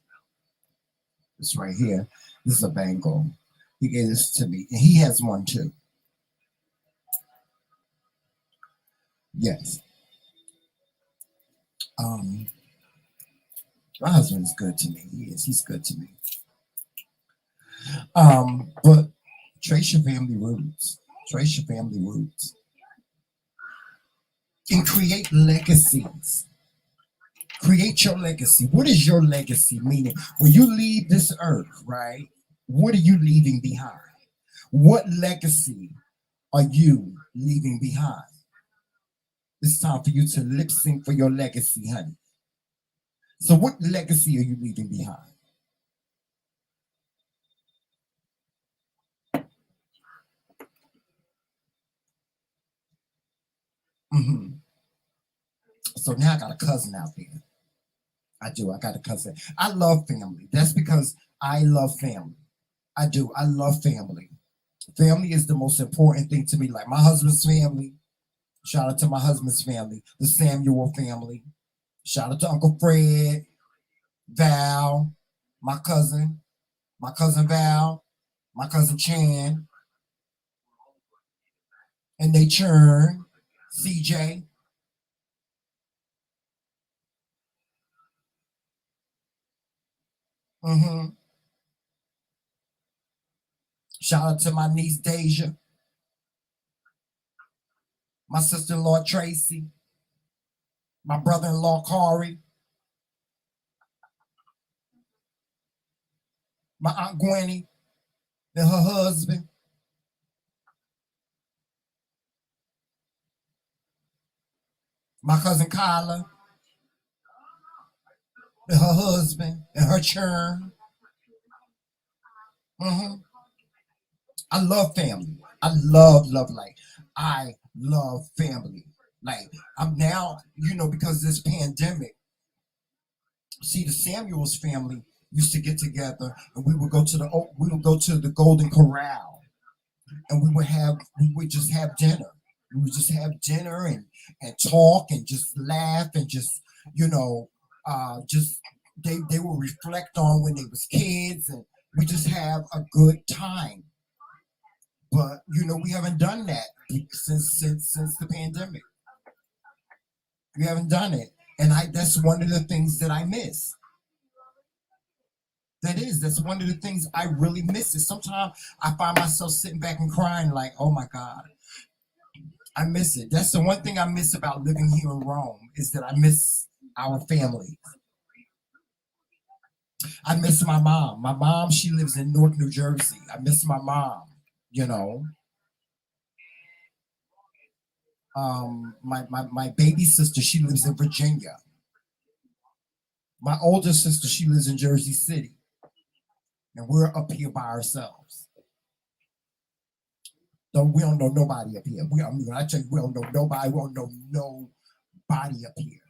This right here. This is a bangle. He gave this to me, and he has one too. Yes. Um, my husband is good to me. He is. He's good to me. But trace your family roots. Trace your family roots and create legacies. Create your legacy. What is your legacy? Meaning, when you leave this earth, right? What are you leaving behind? What legacy are you leaving behind? It's time for you to lip sync for your legacy, honey. So, what legacy are you leaving behind? Hmm. So now I got a cousin out there. I do. I got a cousin. I love family. That's because I love family. I do. I love family. Family is the most important thing to me. Like my husband's family. Shout out to my husband's family, the Samuel family. Shout out to Uncle Fred, Val, my cousin Val, my cousin Chan, and they churn, CJ. Hmm. Shout out to my niece Deja, my sister-in-law Tracy, my brother-in-law Corey, my aunt Gwenny and her husband, my cousin Kyla and her husband and her churn. Hmm. I love family. I love like I love family. Like I'm now, because this pandemic. See, the Samuels family used to get together, and we would go to the Golden Corral, and we would just have dinner. We would just have dinner and talk and just laugh and just you know just they would reflect on when they was kids, and we just have a good time. But we haven't done that since the pandemic. We haven't done it, and that's one of the things that I miss. That's one of the things I really miss. Is sometimes I find myself sitting back and crying, like, oh my God, I miss it. That's the one thing I miss about living here in Rome is that I miss our family. I miss my mom. My mom, she lives in Newark, New Jersey. I miss my mom. You know, my baby sister, she lives in Virginia. My older sister, she lives in Jersey City, and we're up here by ourselves. So we don't know nobody up here. I mean, when I tell you we don't know nobody, we don't know nobody up here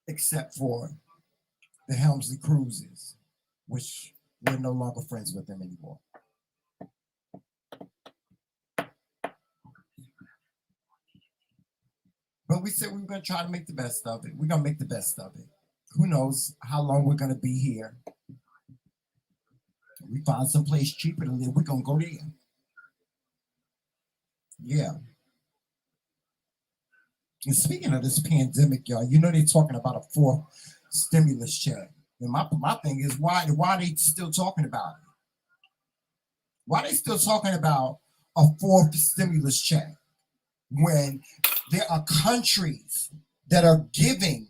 except for the Helmsley Cruises, which we're no longer friends with them anymore. But we said we were going to try to make the best of it. We're going to make the best of it. Who knows how long we're going to be here. We find some place cheaper to live, we're going to go there. Yeah. And speaking of this pandemic, y'all, you know they're talking about a fourth stimulus check. And my thing is, why are they still talking about it? Why are they still talking about a fourth stimulus check when there are countries that are giving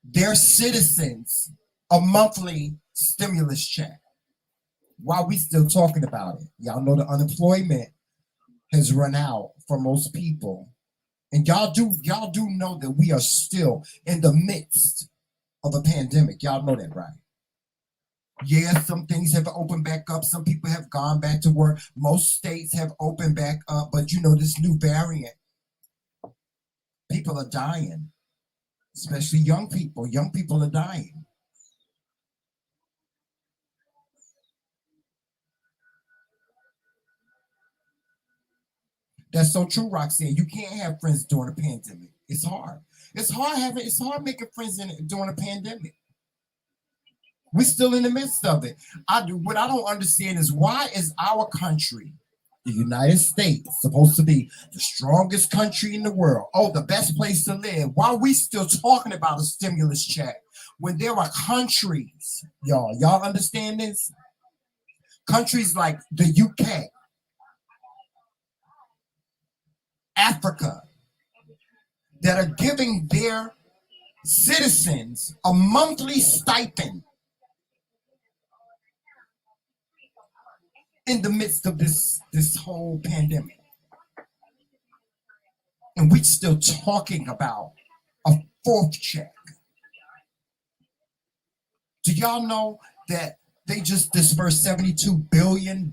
their citizens a monthly stimulus check? Why are we still talking about it? Y'all know the unemployment has run out for most people. And y'all do know that we are still in the midst of a pandemic. Y'all know that, right? Yeah, some things have opened back up. Some people have gone back to work. Most states have opened back up. But you know, this new variant, people are dying, especially young people. Young people are dying. That's so true, Roxanne. You can't have friends during a pandemic. It's hard. It's hard making friends during a pandemic. We're still in the midst of it. What I don't understand is, why is our country, the United States, supposed to be the strongest country in the world? Oh, the best place to live. Why are we still talking about a stimulus check when there are countries, y'all understand this? Countries like the UK, Africa, that are giving their citizens a monthly stipend in the midst of this whole pandemic. And we're still talking about a fourth check. Do y'all know that they just dispersed $72 billion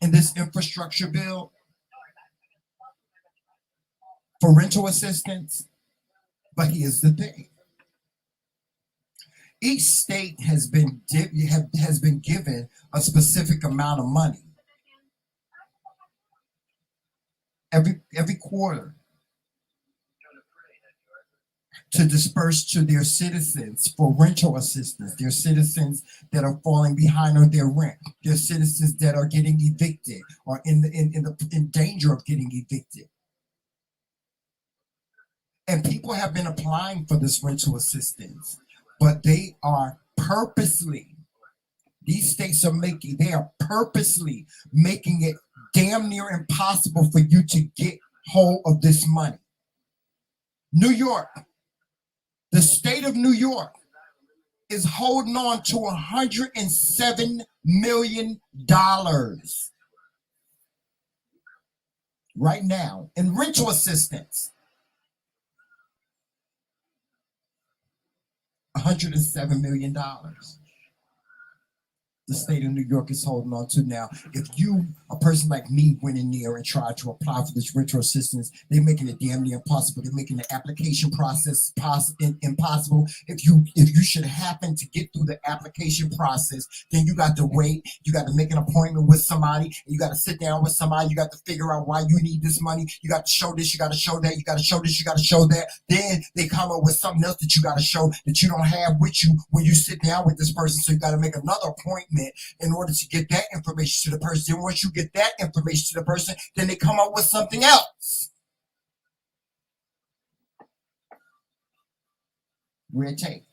in this infrastructure bill for rental assistance? But here's the thing. Each state has been given a specific amount of money every quarter to disperse to their citizens for rental assistance. Their citizens that are falling behind on their rent. Their citizens that are getting evicted or in danger of getting evicted. And people have been applying for this rental assistance, but they are purposely, these states are purposely making it damn near impossible for you to get hold of this money. New York, the state of New York, is holding on to $107 million right now in rental assistance. $107 million. The state of New York is holding on to now. If you, a person like me, went in there and tried to apply for this rental assistance, they're making it damn near impossible. They're making the application process impossible. If you should happen to get through the application process, then you got to wait. You got to make an appointment with somebody. And you got to sit down with somebody. You got to figure out why you need this money. You got to show this. You got to show that. You got to show this. You got to show that. Then they come up with something else that you got to show that you don't have with you when you sit down with this person. So you got to make another appointment in order to get that information to the person. Then once you get that information to the person, then they come up with something else. Red tape.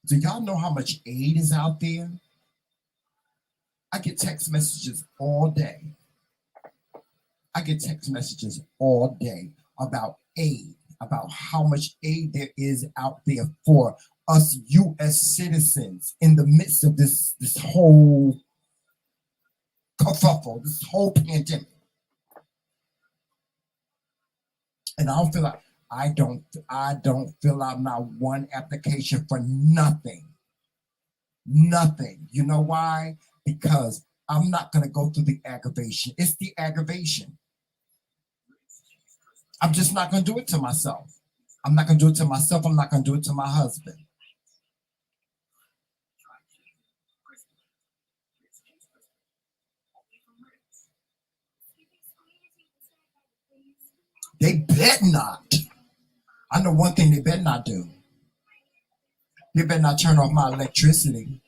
Do y'all know how much aid is out there? I get text messages all day. About aid, about how much aid there is out there for us U.S. citizens in the midst of this whole kerfuffle, this whole pandemic. And I don't fill out not one application for nothing. Nothing. You know why? Because I'm not going to go through the aggravation. It's the aggravation. I'm just not going to do it to myself. I'm not going to do it to myself. I'm not going to do it to my husband. They bet not. I know one thing they better not do. They better not turn off my electricity.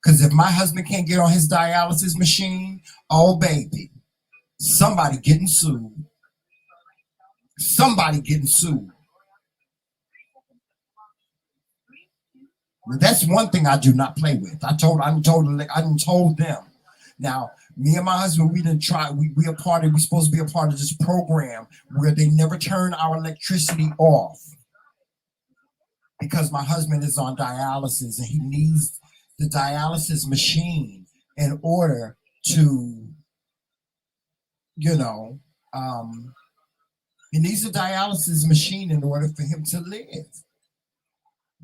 Because if my husband can't get on his dialysis machine, oh baby, somebody getting sued. Somebody getting sued. That's one thing I do not play with. I told them. Now, me and my husband, we didn't try. We supposed to be a part of this program where they never turn our electricity off because my husband is on dialysis and he needs the dialysis machine in order to, he needs a dialysis machine in order for him to live.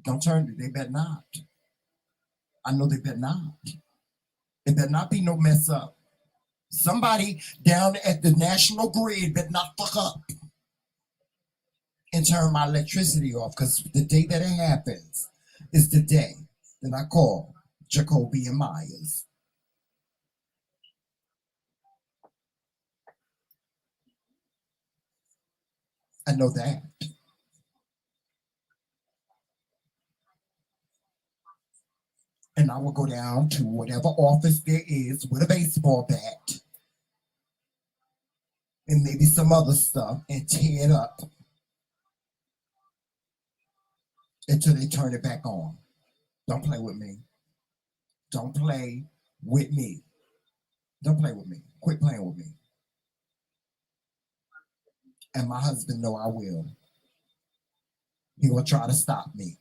Don't turn it. They better not. I know they better not. It better not be no mess up. Somebody down at the national grid better not fuck up and turn my electricity off, because the day that it happens is the day that I call Jacoby and Myers. I know that. And I will go down to whatever office there is with a baseball bat and maybe some other stuff and tear it up until they turn it back on. Don't play with me. Don't play with me. Don't play with me. Quit playing with me. And my husband know I will. He will try to stop me.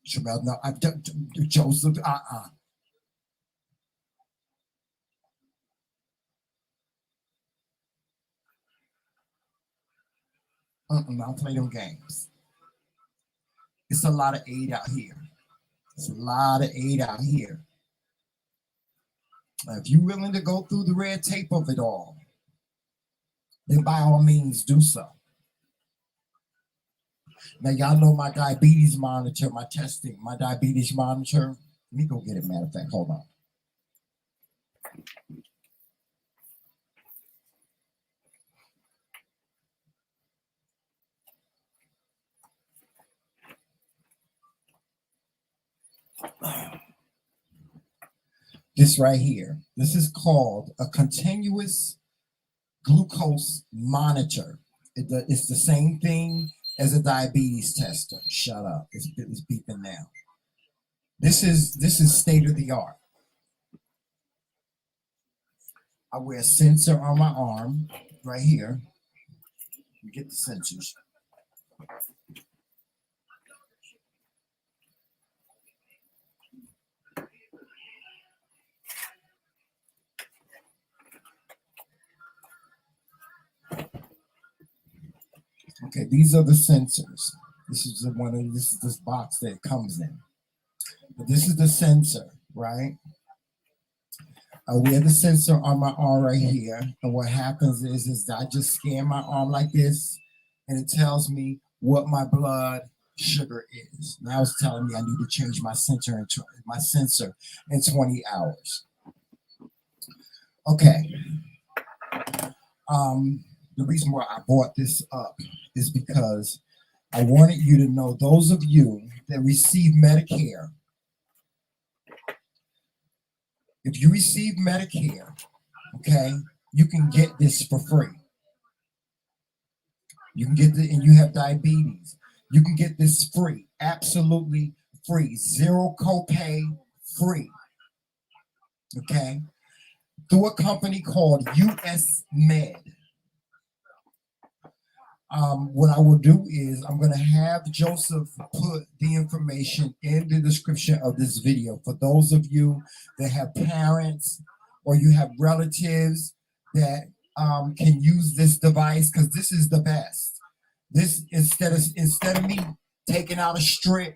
Shamel, no, Joseph, I don't play them games. It's a lot of aid out here. It's a lot of aid out here. If you're willing to go through the red tape of it all, then by all means do so. Now, y'all know my diabetes monitor, my diabetes monitor. Let me go get it, matter of fact. Hold on. This right here. This is called a continuous glucose monitor. It's the same thing as a diabetes tester. Shut up. It's beeping now. This is state of the art. I wear a sensor on my arm right here. You get the sensors. Okay, these are the sensors. This is this box that it comes in. But this is the sensor, right? I wear the sensor on my arm right here, and what happens is I just scan my arm like this, and it tells me what my blood sugar is. Now it's telling me I need to change my sensor in 20 hours. Okay. The reason why I brought this up is because I wanted you to know, those of you that receive Medicare, if you receive Medicare, okay, you can get this for free. You can get it, and you have diabetes. You can get this free, absolutely free, zero copay, free. Okay, through a company called US Med. What I will do is I'm going to have Joseph put the information in the description of this video for those of you that have parents or you have relatives that can use this device, because this is the best. This instead of me taking out a strip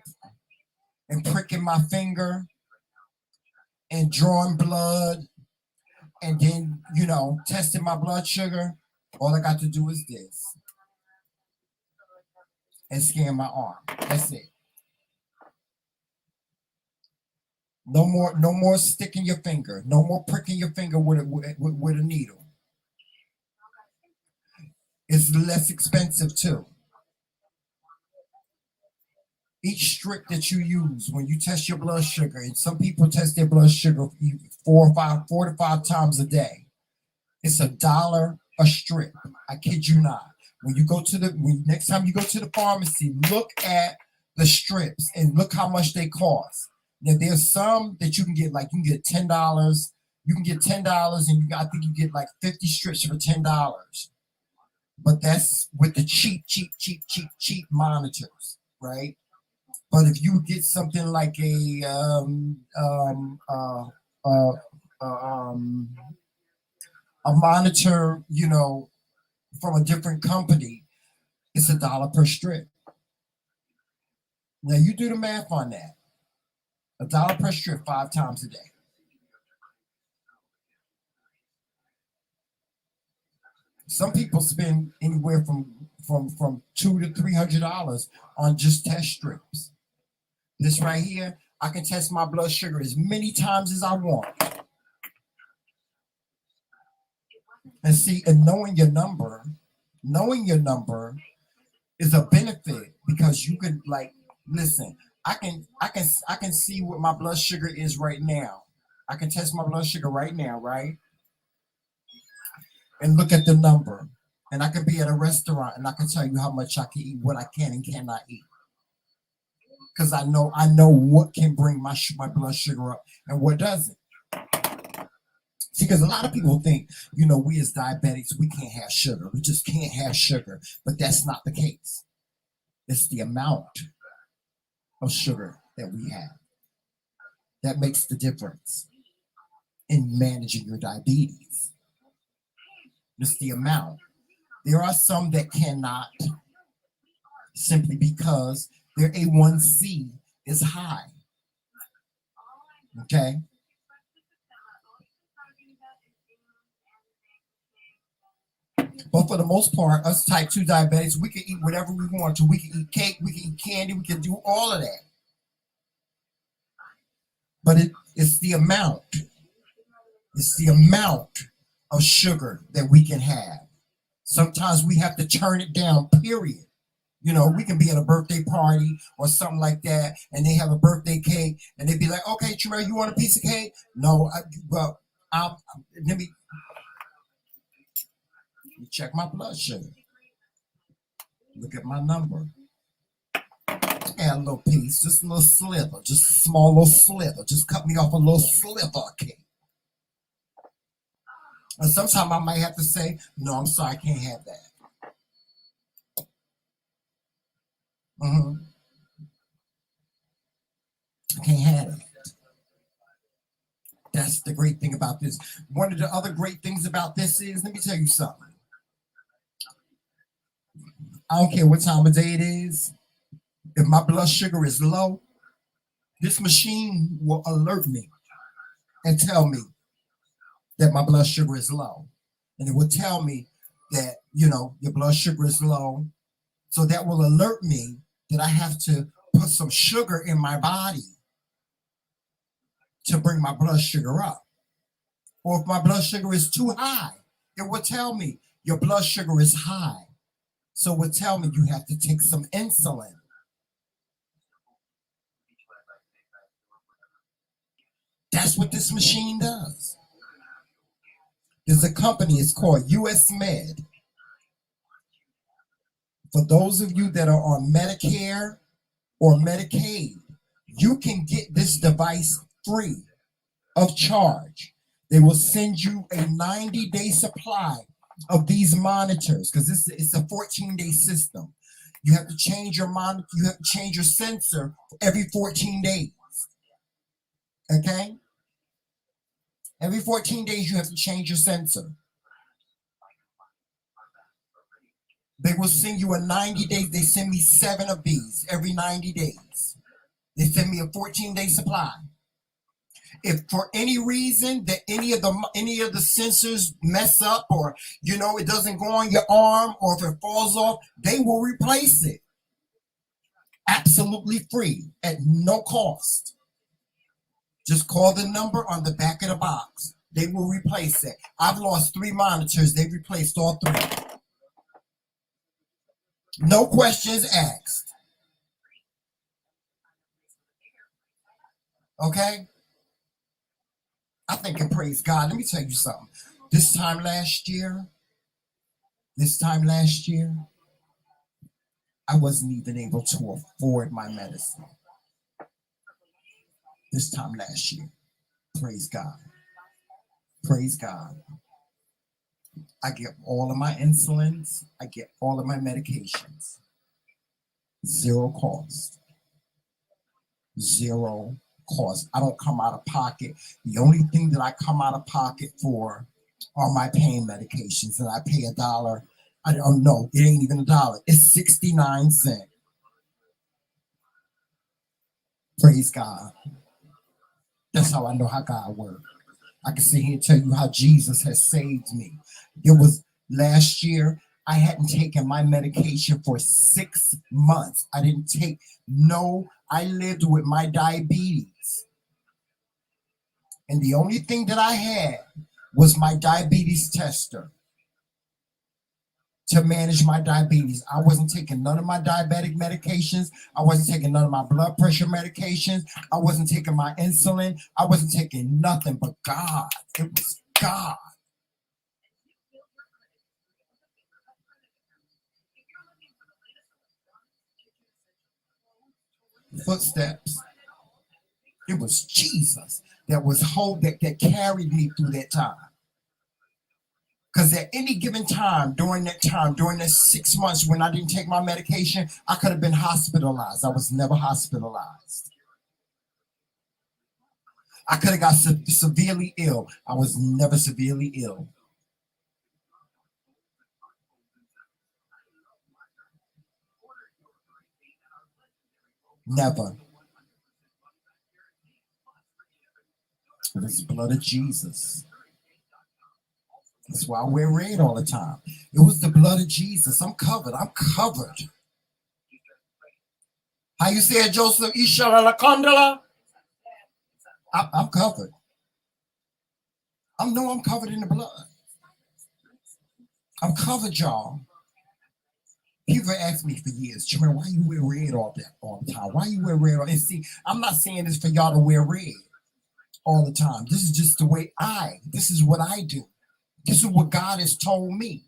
and pricking my finger and drawing blood and then, testing my blood sugar, all I got to do is this and scan my arm. That's it. No more sticking your finger. No more pricking your finger with a needle. It's less expensive too. Each strip that you use when you test your blood sugar, and some people test their blood sugar 4 to 5 times a day. It's $1 a strip. I kid you not. When you go to next time you go to the pharmacy, look at the strips and look how much they cost. Now there's some that you can get, like you can get $10. You can get $10, and I think you get like 50 strips for $10. But that's with the cheap monitors, right? But if you get something like a monitor, from a different company, it's $1 per strip. Now you do the math on that. $1 per strip 5 times a day. Some people spend anywhere from $200 to $300 on just test strips. This right here, I can test my blood sugar as many times as I want. And see, and knowing your number is a benefit, because you can, like, listen, I can see what my blood sugar is right now. I can test my blood sugar right now, right? And look at the number. And I can be at a restaurant and I can tell you how much I can eat, what I can and cannot eat. Because I know what can bring my blood sugar up and what doesn't. See, because a lot of people think, we as diabetics, we can't have sugar. We just can't have sugar. But that's not the case. It's the amount of sugar that we have that makes the difference in managing your diabetes. It's the amount. There are some that cannot, simply because their A1C is high. Okay? But for the most part, us type 2 diabetics, we can eat whatever we want to. We can eat cake, we can eat candy, we can do all of that. But it's the amount. It's the amount of sugar that we can have. Sometimes we have to turn it down, period. We can be at a birthday party or something like that, and they have a birthday cake, and they'd be like, okay, Terrell, you want a piece of cake? No, let me check my blood sugar. Look at my number. Add a little piece, just a little sliver, just a small little sliver. Just cut me off a little sliver of cake. And sometimes I might have to say, no, I'm sorry, I can't have that. I can't have it. That's the great thing about this. One of the other great things about this is, let me tell you something. I don't care what time of day it is. If my blood sugar is low, this machine will alert me and tell me that my blood sugar is low. And it will tell me that, your blood sugar is low. So that will alert me that I have to put some sugar in my body to bring my blood sugar up. Or if my blood sugar is too high, it will tell me your blood sugar is high. So it will tell me you have to take some insulin. That's what this machine does. There's a company, it's called US Med. For those of you that are on Medicare or Medicaid, you can get this device free of charge. They will send you a 90-day supply of these monitors, because it's a 14-day system. You have to change your monitor, you have to change your sensor every 14 days. Okay? Every 14 days you have to change your sensor. They will send you a 90 days. They send me 7 of these every 90 days. They send me a 14-day supply. If for any reason that any of the sensors mess up, or it doesn't go on your arm, or if it falls off, they will replace it. Absolutely free at no cost. Just call the number on the back of the box. They will replace it. I've lost 3 monitors. They replaced all 3. No questions asked. Okay? I think and praise God. Let me tell you something. This time last year, I wasn't even able to afford my medicine. This time last year. Praise God. Praise God. I get all of my insulins. I get all of my medications. 0 cost. 0 cost. I don't come out of pocket. The only thing that I come out of pocket for are my pain medications, and I pay $1. I don't know. It ain't even $1. It's 69 cents. Praise God. That's how I know how God works. I can sit here and tell you how Jesus has saved me. It was last year. I hadn't taken my medication for 6 months. I didn't take I lived with my diabetes. And the only thing that I had was my diabetes tester to manage my diabetes. I wasn't taking none of my diabetic medications. I wasn't taking none of my blood pressure medications. I wasn't taking my insulin. I wasn't taking nothing but God. It was God. Footsteps. It was Jesus that was that carried me through that time. Because at any given time, during that 6 months when I didn't take my medication, I could have been hospitalized. I was never hospitalized. I could have got severely ill. I was never severely ill. Never. It was the blood of Jesus. That's why I wear red all the time. It was the blood of Jesus. I'm covered. I'm covered. How you say it, Joseph? Ishala la condola? I'm covered. I know I'm covered in the blood. I'm covered, y'all. People ask me for years, Jameer, why you wear red all the time? Why you wear red? And see, I'm not saying this for y'all to wear red all the time. This is just the way this is what I do. This is what God has told me.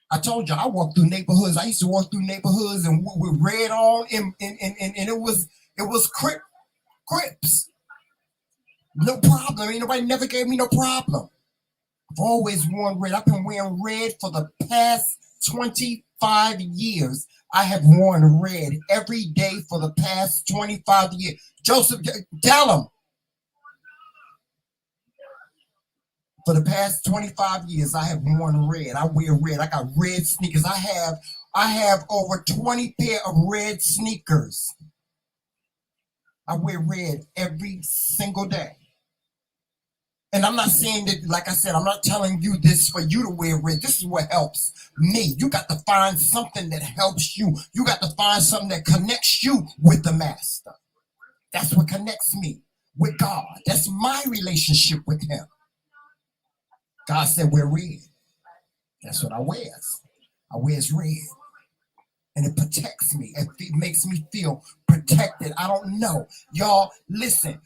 I told you I walked through neighborhoods. I used to walk through neighborhoods and with red on, and it was Crips. No problem. Ain't nobody never gave me no problem. I've always worn red. I've been wearing red for the past 25 years. I have worn red every day for the past 25 years. Joseph, tell him. For the past 25 years, I have worn red. I wear red. I got red sneakers. I have over 20 pair of red sneakers. I wear red every single day. And I'm not saying that, like I said, I'm not telling you this for you to wear red. This is what helps me. You got to find something that helps you. You got to find something that connects you with the master. That's what connects me with God. That's my relationship with him. God said wear red. That's what I wear. I wear red. And it protects me. It makes me feel protected. I don't know. Y'all, listen.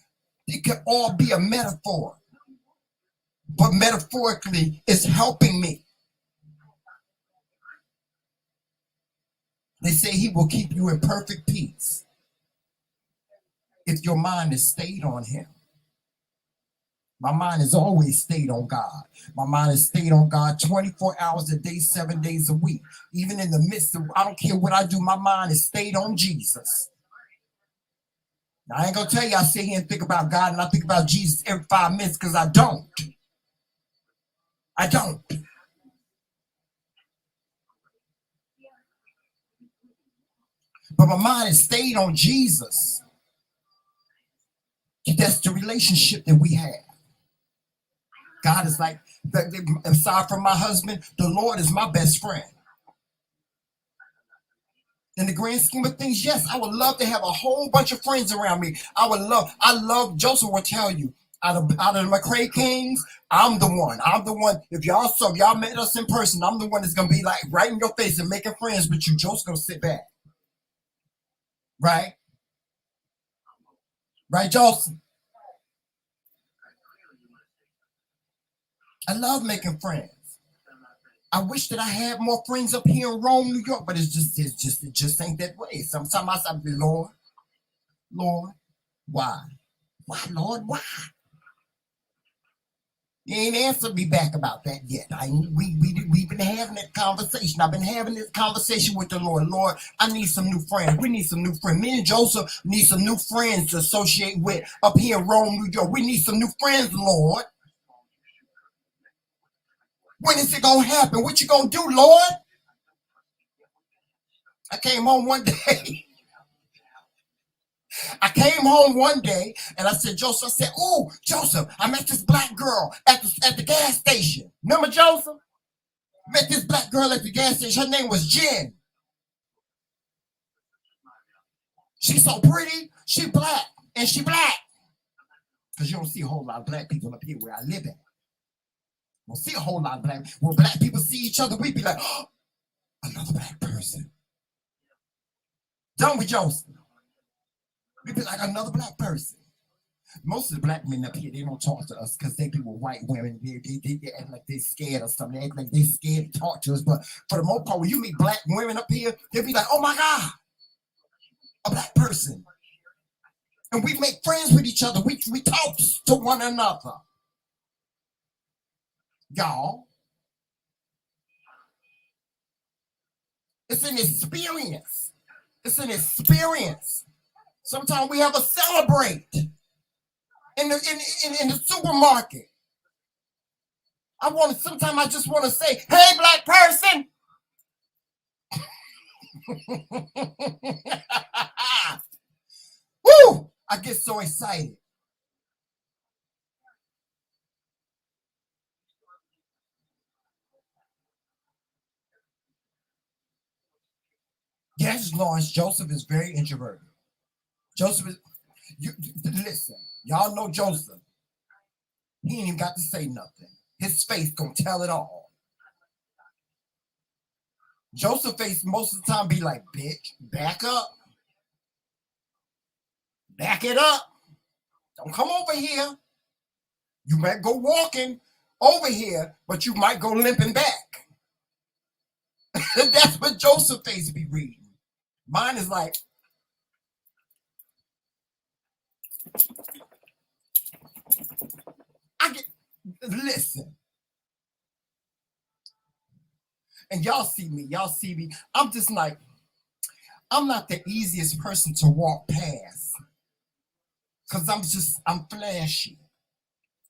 It could all be a metaphor. But metaphorically, it's helping me. They say he will keep you in perfect peace if your mind is stayed on him. My mind has always stayed on God. My mind has stayed on God 24 hours a day, 7 days a week. Even in the midst of, I don't care what I do, my mind has stayed on Jesus. Now, I ain't going to tell you I sit here and think about God and I think about Jesus every 5 minutes, because I don't. I don't. But my mind has stayed on Jesus. That's the relationship that we have. God is like, aside from my husband, the Lord is my best friend. In the grand scheme of things, yes, I would love to have a whole bunch of friends around me. I love, Joseph will tell you, out of the TheMKingz, I'm the one. If y'all met us in person, I'm the one that's gonna be like right in your face and making friends with you. Joseph's gonna sit back. Right? Right, Joseph? I love making friends. I wish that I had more friends up here in Rome, New York, but it just ain't that way. Sometimes I be, Lord, why? Why, Lord, why? You ain't answered me back about that yet. We've been having that conversation. I've been having this conversation with the Lord. Lord, I need some new friends. We need some new friends. Me and Joseph need some new friends to associate with up here in Rome, New York. We need some new friends, Lord. When is it gonna happen? What you gonna do, Lord? I came home one day. And I said, Joseph, I said, oh, Joseph, I met this black girl at the gas station. Remember, Joseph? Met this black girl at the gas station. Her name was Jen. She's so pretty. She black. And she black. Because you don't see a whole lot of black people up here where I live at. You don't see a whole lot of black. When black people see each other, we be like, oh, another black person. Don't we, Joseph? We be like another black person. Most of the black men up here, they don't talk to us because they be with white women. They act like they're scared or something. They act like they're scared to talk to us. But for the most part, when you meet black women up here, they be like, oh my God, a black person. And we make friends with each other. We talk to one another. Y'all. It's an experience. It's an experience. Sometimes we have to celebrate in the supermarket. Sometimes I just want to say, hey, black person. Woo! I get so excited. Yes, Lawrence, Joseph is very introverted. Joseph is, listen, y'all know Joseph. He ain't even got to say nothing. His face gonna tell it all. Joseph's face most of the time be like, bitch, back up. Back it up. Don't come over here. You might go walking over here, but you might go limping back. That's what Joseph's face be reading. Mine is like, listen. And y'all see me. I'm just like, I'm not the easiest person to walk past. Because I'm flashy.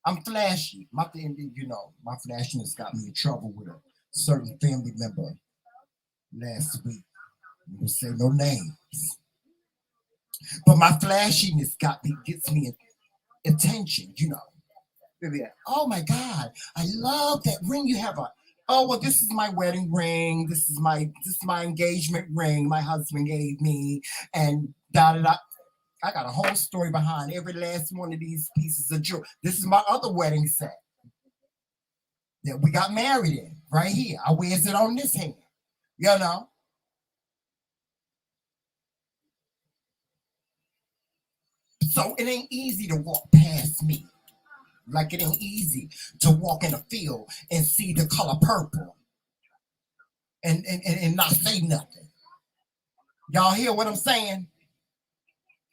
I'm flashy. My flashiness got me in trouble with a certain family member last week. I won't say no names. But my flashiness gets me attention, Oh my God, I love that ring you have on. Oh, well, this is my wedding ring. This is my engagement ring my husband gave me. And da da da. I got a whole story behind every last one of these pieces of jewelry. This is my other wedding set that we got married in right here. I wears it on this hand. So it ain't easy to walk past me. Like it ain't easy to walk in a field and see the color purple and not say nothing. Y'all hear what I'm saying?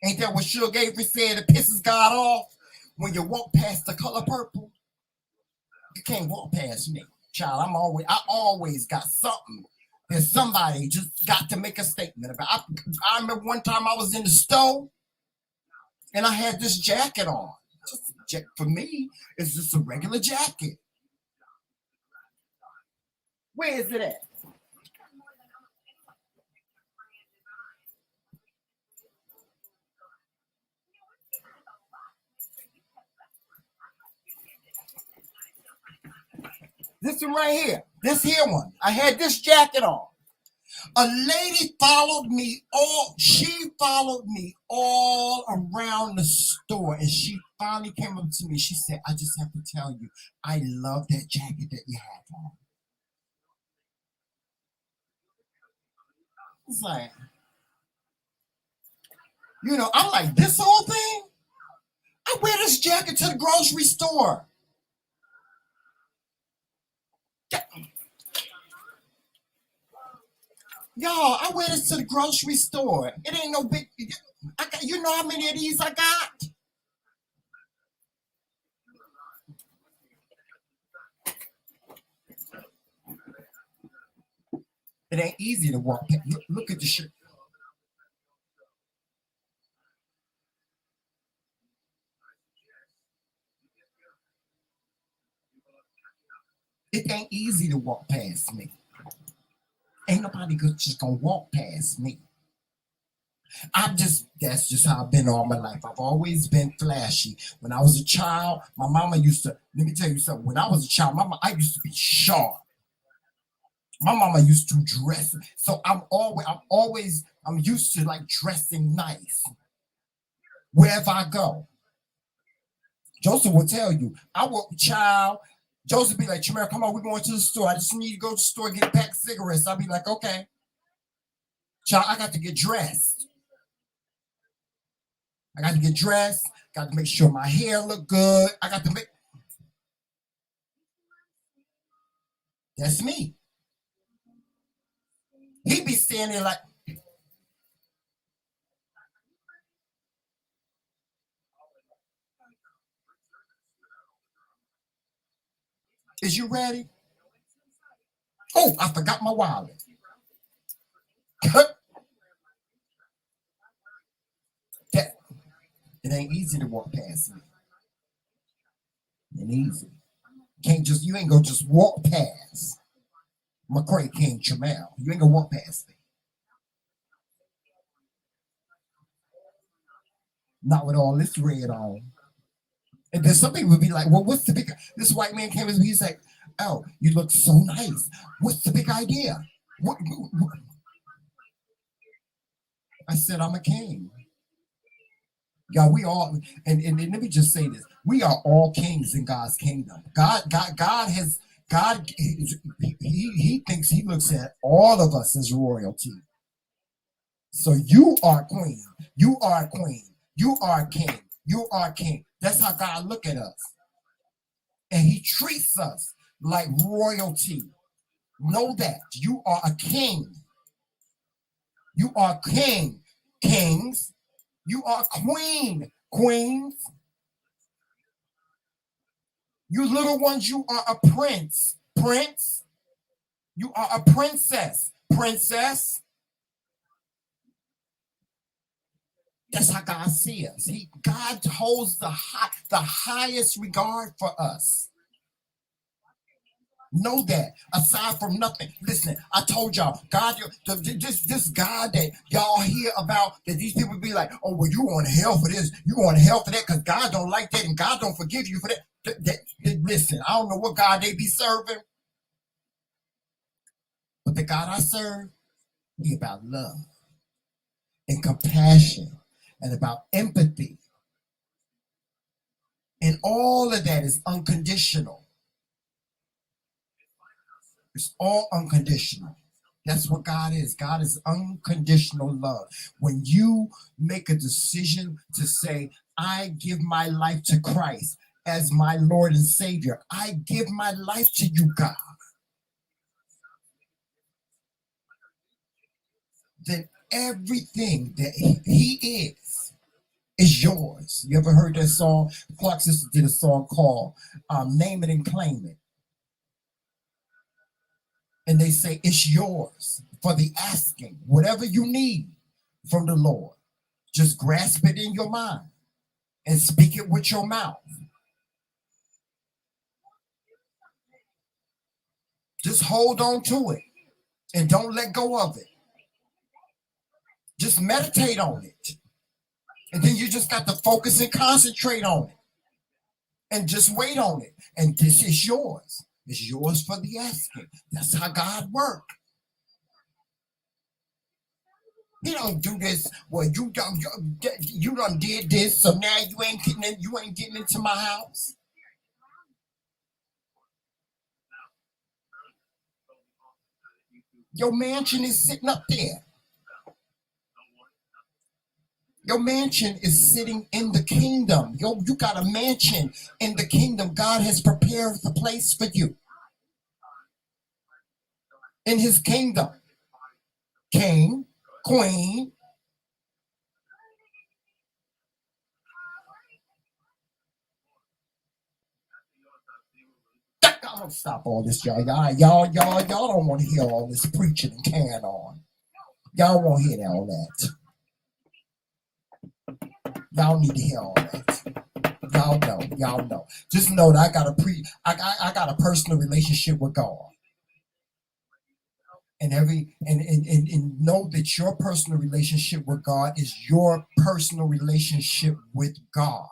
Ain't that what Suge Avery said? It pisses God off when you walk past the color purple. You can't walk past me, child. I always got something that somebody just got to make a statement about. I remember one time I was in the store and I had this jacket on. For me, it's just a regular jacket. Where is it at? This one right here. This here one. I had this jacket on. A lady followed me she followed me all around the store, and she finally came up to me. She said, I just have to tell you, I love that jacket that you have on. It's like, I'm like, this whole thing? I wear this jacket to the grocery store. Y'all, I wear this to the grocery store. It ain't no big. You know how many of these I got? It ain't easy to walk. Look at the shirt. It ain't easy to walk past me. Ain't nobody just gonna walk past me. That's just how I've been all my life. I've always been flashy. When I was a child, my mama used to, let me tell you something. When I was a child, I used to be sharp. My mama used to dress. So I'm used to like dressing nice. Wherever I go. Joseph will tell you, Joseph be like, Chamel, come on, we're going to the store. I just need to go to the store and get a pack of cigarettes. I'll be like, okay. Child, I got to get dressed. Got to make sure my hair look good. That's me. He be standing like, is you ready? Oh, I forgot my wallet. It ain't easy to walk past me. It ain't easy. You ain't gonna just walk past McCray King Chamel. You ain't gonna walk past me. Not with all this red on. And then some people would be like, well, what's the big this white man came in, he's like, oh, you look so nice. What's the big idea? What? I said, I'm a king. God, we all, and let me just say this: we are all kings in God's kingdom. God. He thinks He looks at all of us as royalty. So you are queen, you are queen, you are king, you are king. That's how God look at us, and He treats us like royalty. Know that you are a king. You are king, kings. You are queen, queens. You little ones, you are a prince, prince. You are a princess, princess. That's how God sees us. God holds the highest regard for us. Know that. Aside from nothing, listen. I told y'all, God, this God that y'all hear about, that these people be like, oh, well, you going to hell for this, you going to hell for that, because God don't like that, and God don't forgive you for that. Listen, I don't know what God they be serving, but the God I serve, He about love and compassion and about empathy, and all of that is unconditional. It's all unconditional. That's what God is. God is unconditional love. When you make a decision to say, I give my life to Christ as my Lord and Savior, I give my life to you, God, then everything that He is yours. You ever heard that song? Clark Sister did a song called Name It and Claim It. And they say it's yours for the asking. Whatever you need from the Lord, just grasp it in your mind and speak it with your mouth. Just hold on to it and don't let go of it. Just meditate on it. And then you just got to focus and concentrate on it. And just wait on it. And this is yours. It's yours for the asking. That's how God works. He don't do this. Well, you done did this, so now you ain't getting into my house. Your mansion is sitting up there. Your mansion is sitting in the kingdom. You got a mansion in the kingdom. God has prepared the place for you in his kingdom. King, queen. I'm gonna stop all this, y'all. Y'all don't want to hear all this preaching and carrying on. Y'all won't hear all that. Y'all need to hear all that. Y'all know. Just know that I got a personal relationship with God. And know that your personal relationship with God is your personal relationship with God.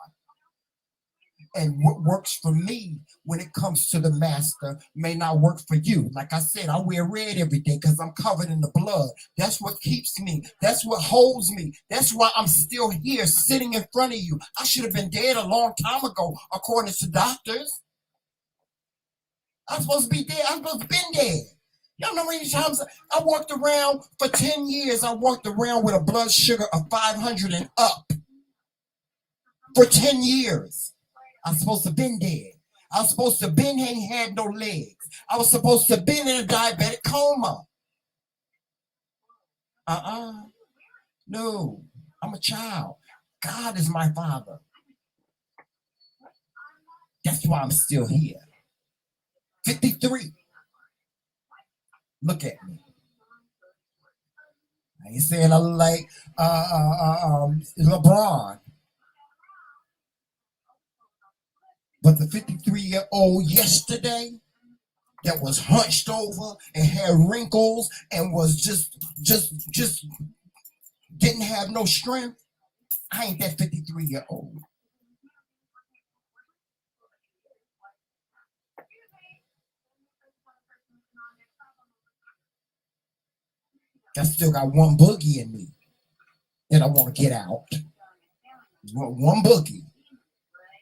And what works for me when it comes to the master may not work for you. Like I said, I wear red every day because I'm covered in the blood. That's what keeps me. That's what holds me. That's why I'm still here sitting in front of you. I should have been dead a long time ago, according to doctors. I'm supposed to be dead. I'm supposed to have been dead. Y'all know how many times I walked around for 10 years. I walked around with a blood sugar of 500 and up for 10 years. I was supposed to have been dead. I was supposed to have been ain't had no legs. I was supposed to have been in a diabetic coma. No, I'm a child. God is my father. That's why I'm still here. 53. Look at me. I ain't saying I look like LeBron. But the 53-year-old yesterday that was hunched over and had wrinkles and was just didn't have no strength, I ain't that 53-year-old. I still got one boogie in me that I want to get out. One boogie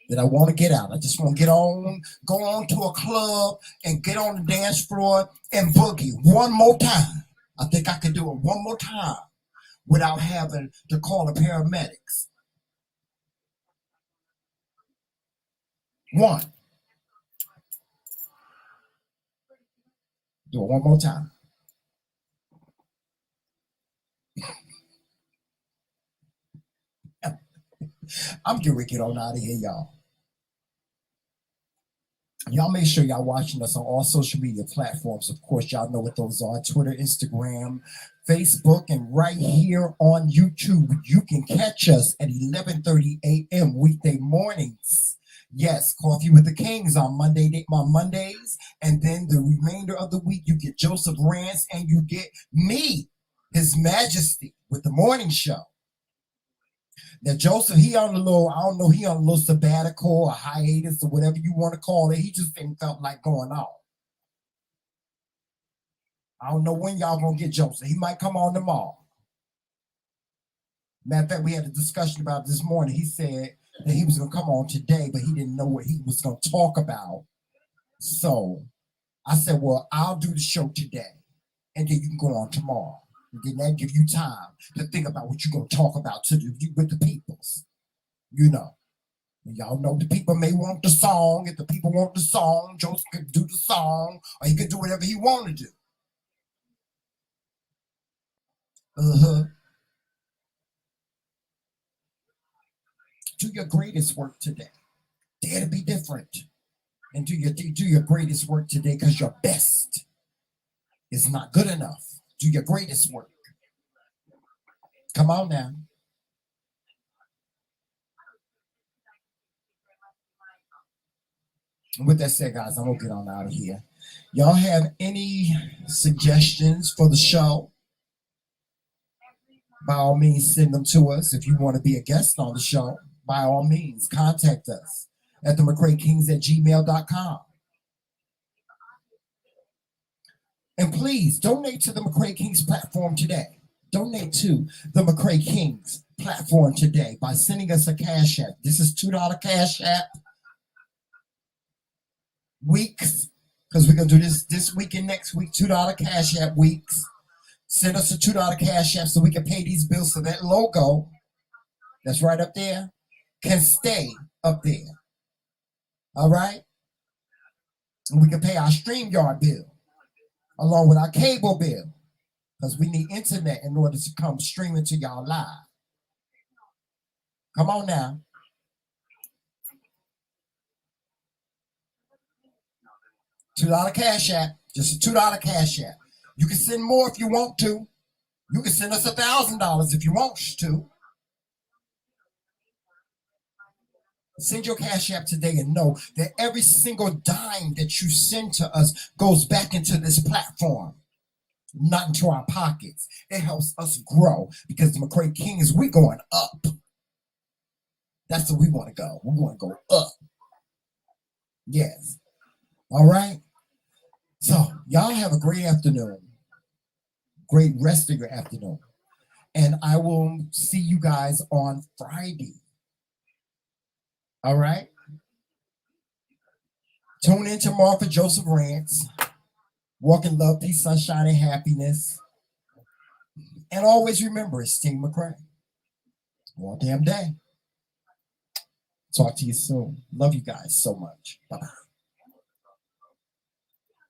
that I want to get out. I just want to go on to a club and get on the dance floor and boogie one more time. I think I could do it one more time without having to call the paramedics. One. Do it one more time. I'm getting ready to get on out of here, y'all. Y'all make sure y'all watching us on all social media platforms. Of course, y'all know what those are: Twitter, Instagram, Facebook, and right here on YouTube. You can catch us at 11:30 a.m. weekday mornings. Yes, Coffee with the Kings on Mondays, and then the remainder of the week you get Joseph Rance and you get me, His Majesty, with the morning show. Now Joseph, he on a little sabbatical or hiatus or whatever you want to call it. He just ain't felt like going on. I don't know when y'all gonna get Joseph. He might come on tomorrow. Matter of fact, we had a discussion about this morning. He said that he was gonna come on today, but he didn't know what he was gonna talk about. So I said, well, I'll do the show today, and then you can go on tomorrow. And then that give you time to think about what you're gonna talk about with the peoples. You know. And y'all know the people may want the song. If the people want the song, Joseph can do the song, or he can do whatever he want to do. Do your greatest work today. Dare to be different. And do your greatest work today, because your best is not good enough. Do your greatest work. Come on now. And with that said, guys, I'm gonna get on out of here. Y'all have any suggestions for the show? By all means, send them to us. If you want to be a guest on the show, by all means, contact us at TheMKingz@gmail.com. And please donate to the TheMKingz platform today. Donate to the TheMKingz platform today by sending us a Cash App. This is $2 Cash App weeks, because we're going to do this week and next week, $2 Cash App weeks. Send us a $2 Cash App so we can pay these bills so that logo that's right up there can stay up there. All right? And we can pay our StreamYard bill along with our cable bill, because we need internet in order to come streaming to y'all live. Come on now. $2 Cash App, just a $2 Cash App. You can send more if you want to. You can send us $1,000 if you want to. Send your Cash App today and know that every single dime that you send to us goes back into this platform, not into our pockets. It helps us grow, because the TheMKingz, we're going up. That's where we want to go. We want to go up. Yes. All right. So y'all have a great afternoon. Great rest of your afternoon. And I will see you guys on Friday. All right. Tune in tomorrow for Joseph Rants. Walk in love, peace, sunshine, and happiness. And always remember, it's Team McCray. All damn day. Talk to you soon. Love you guys so much. Bye-bye.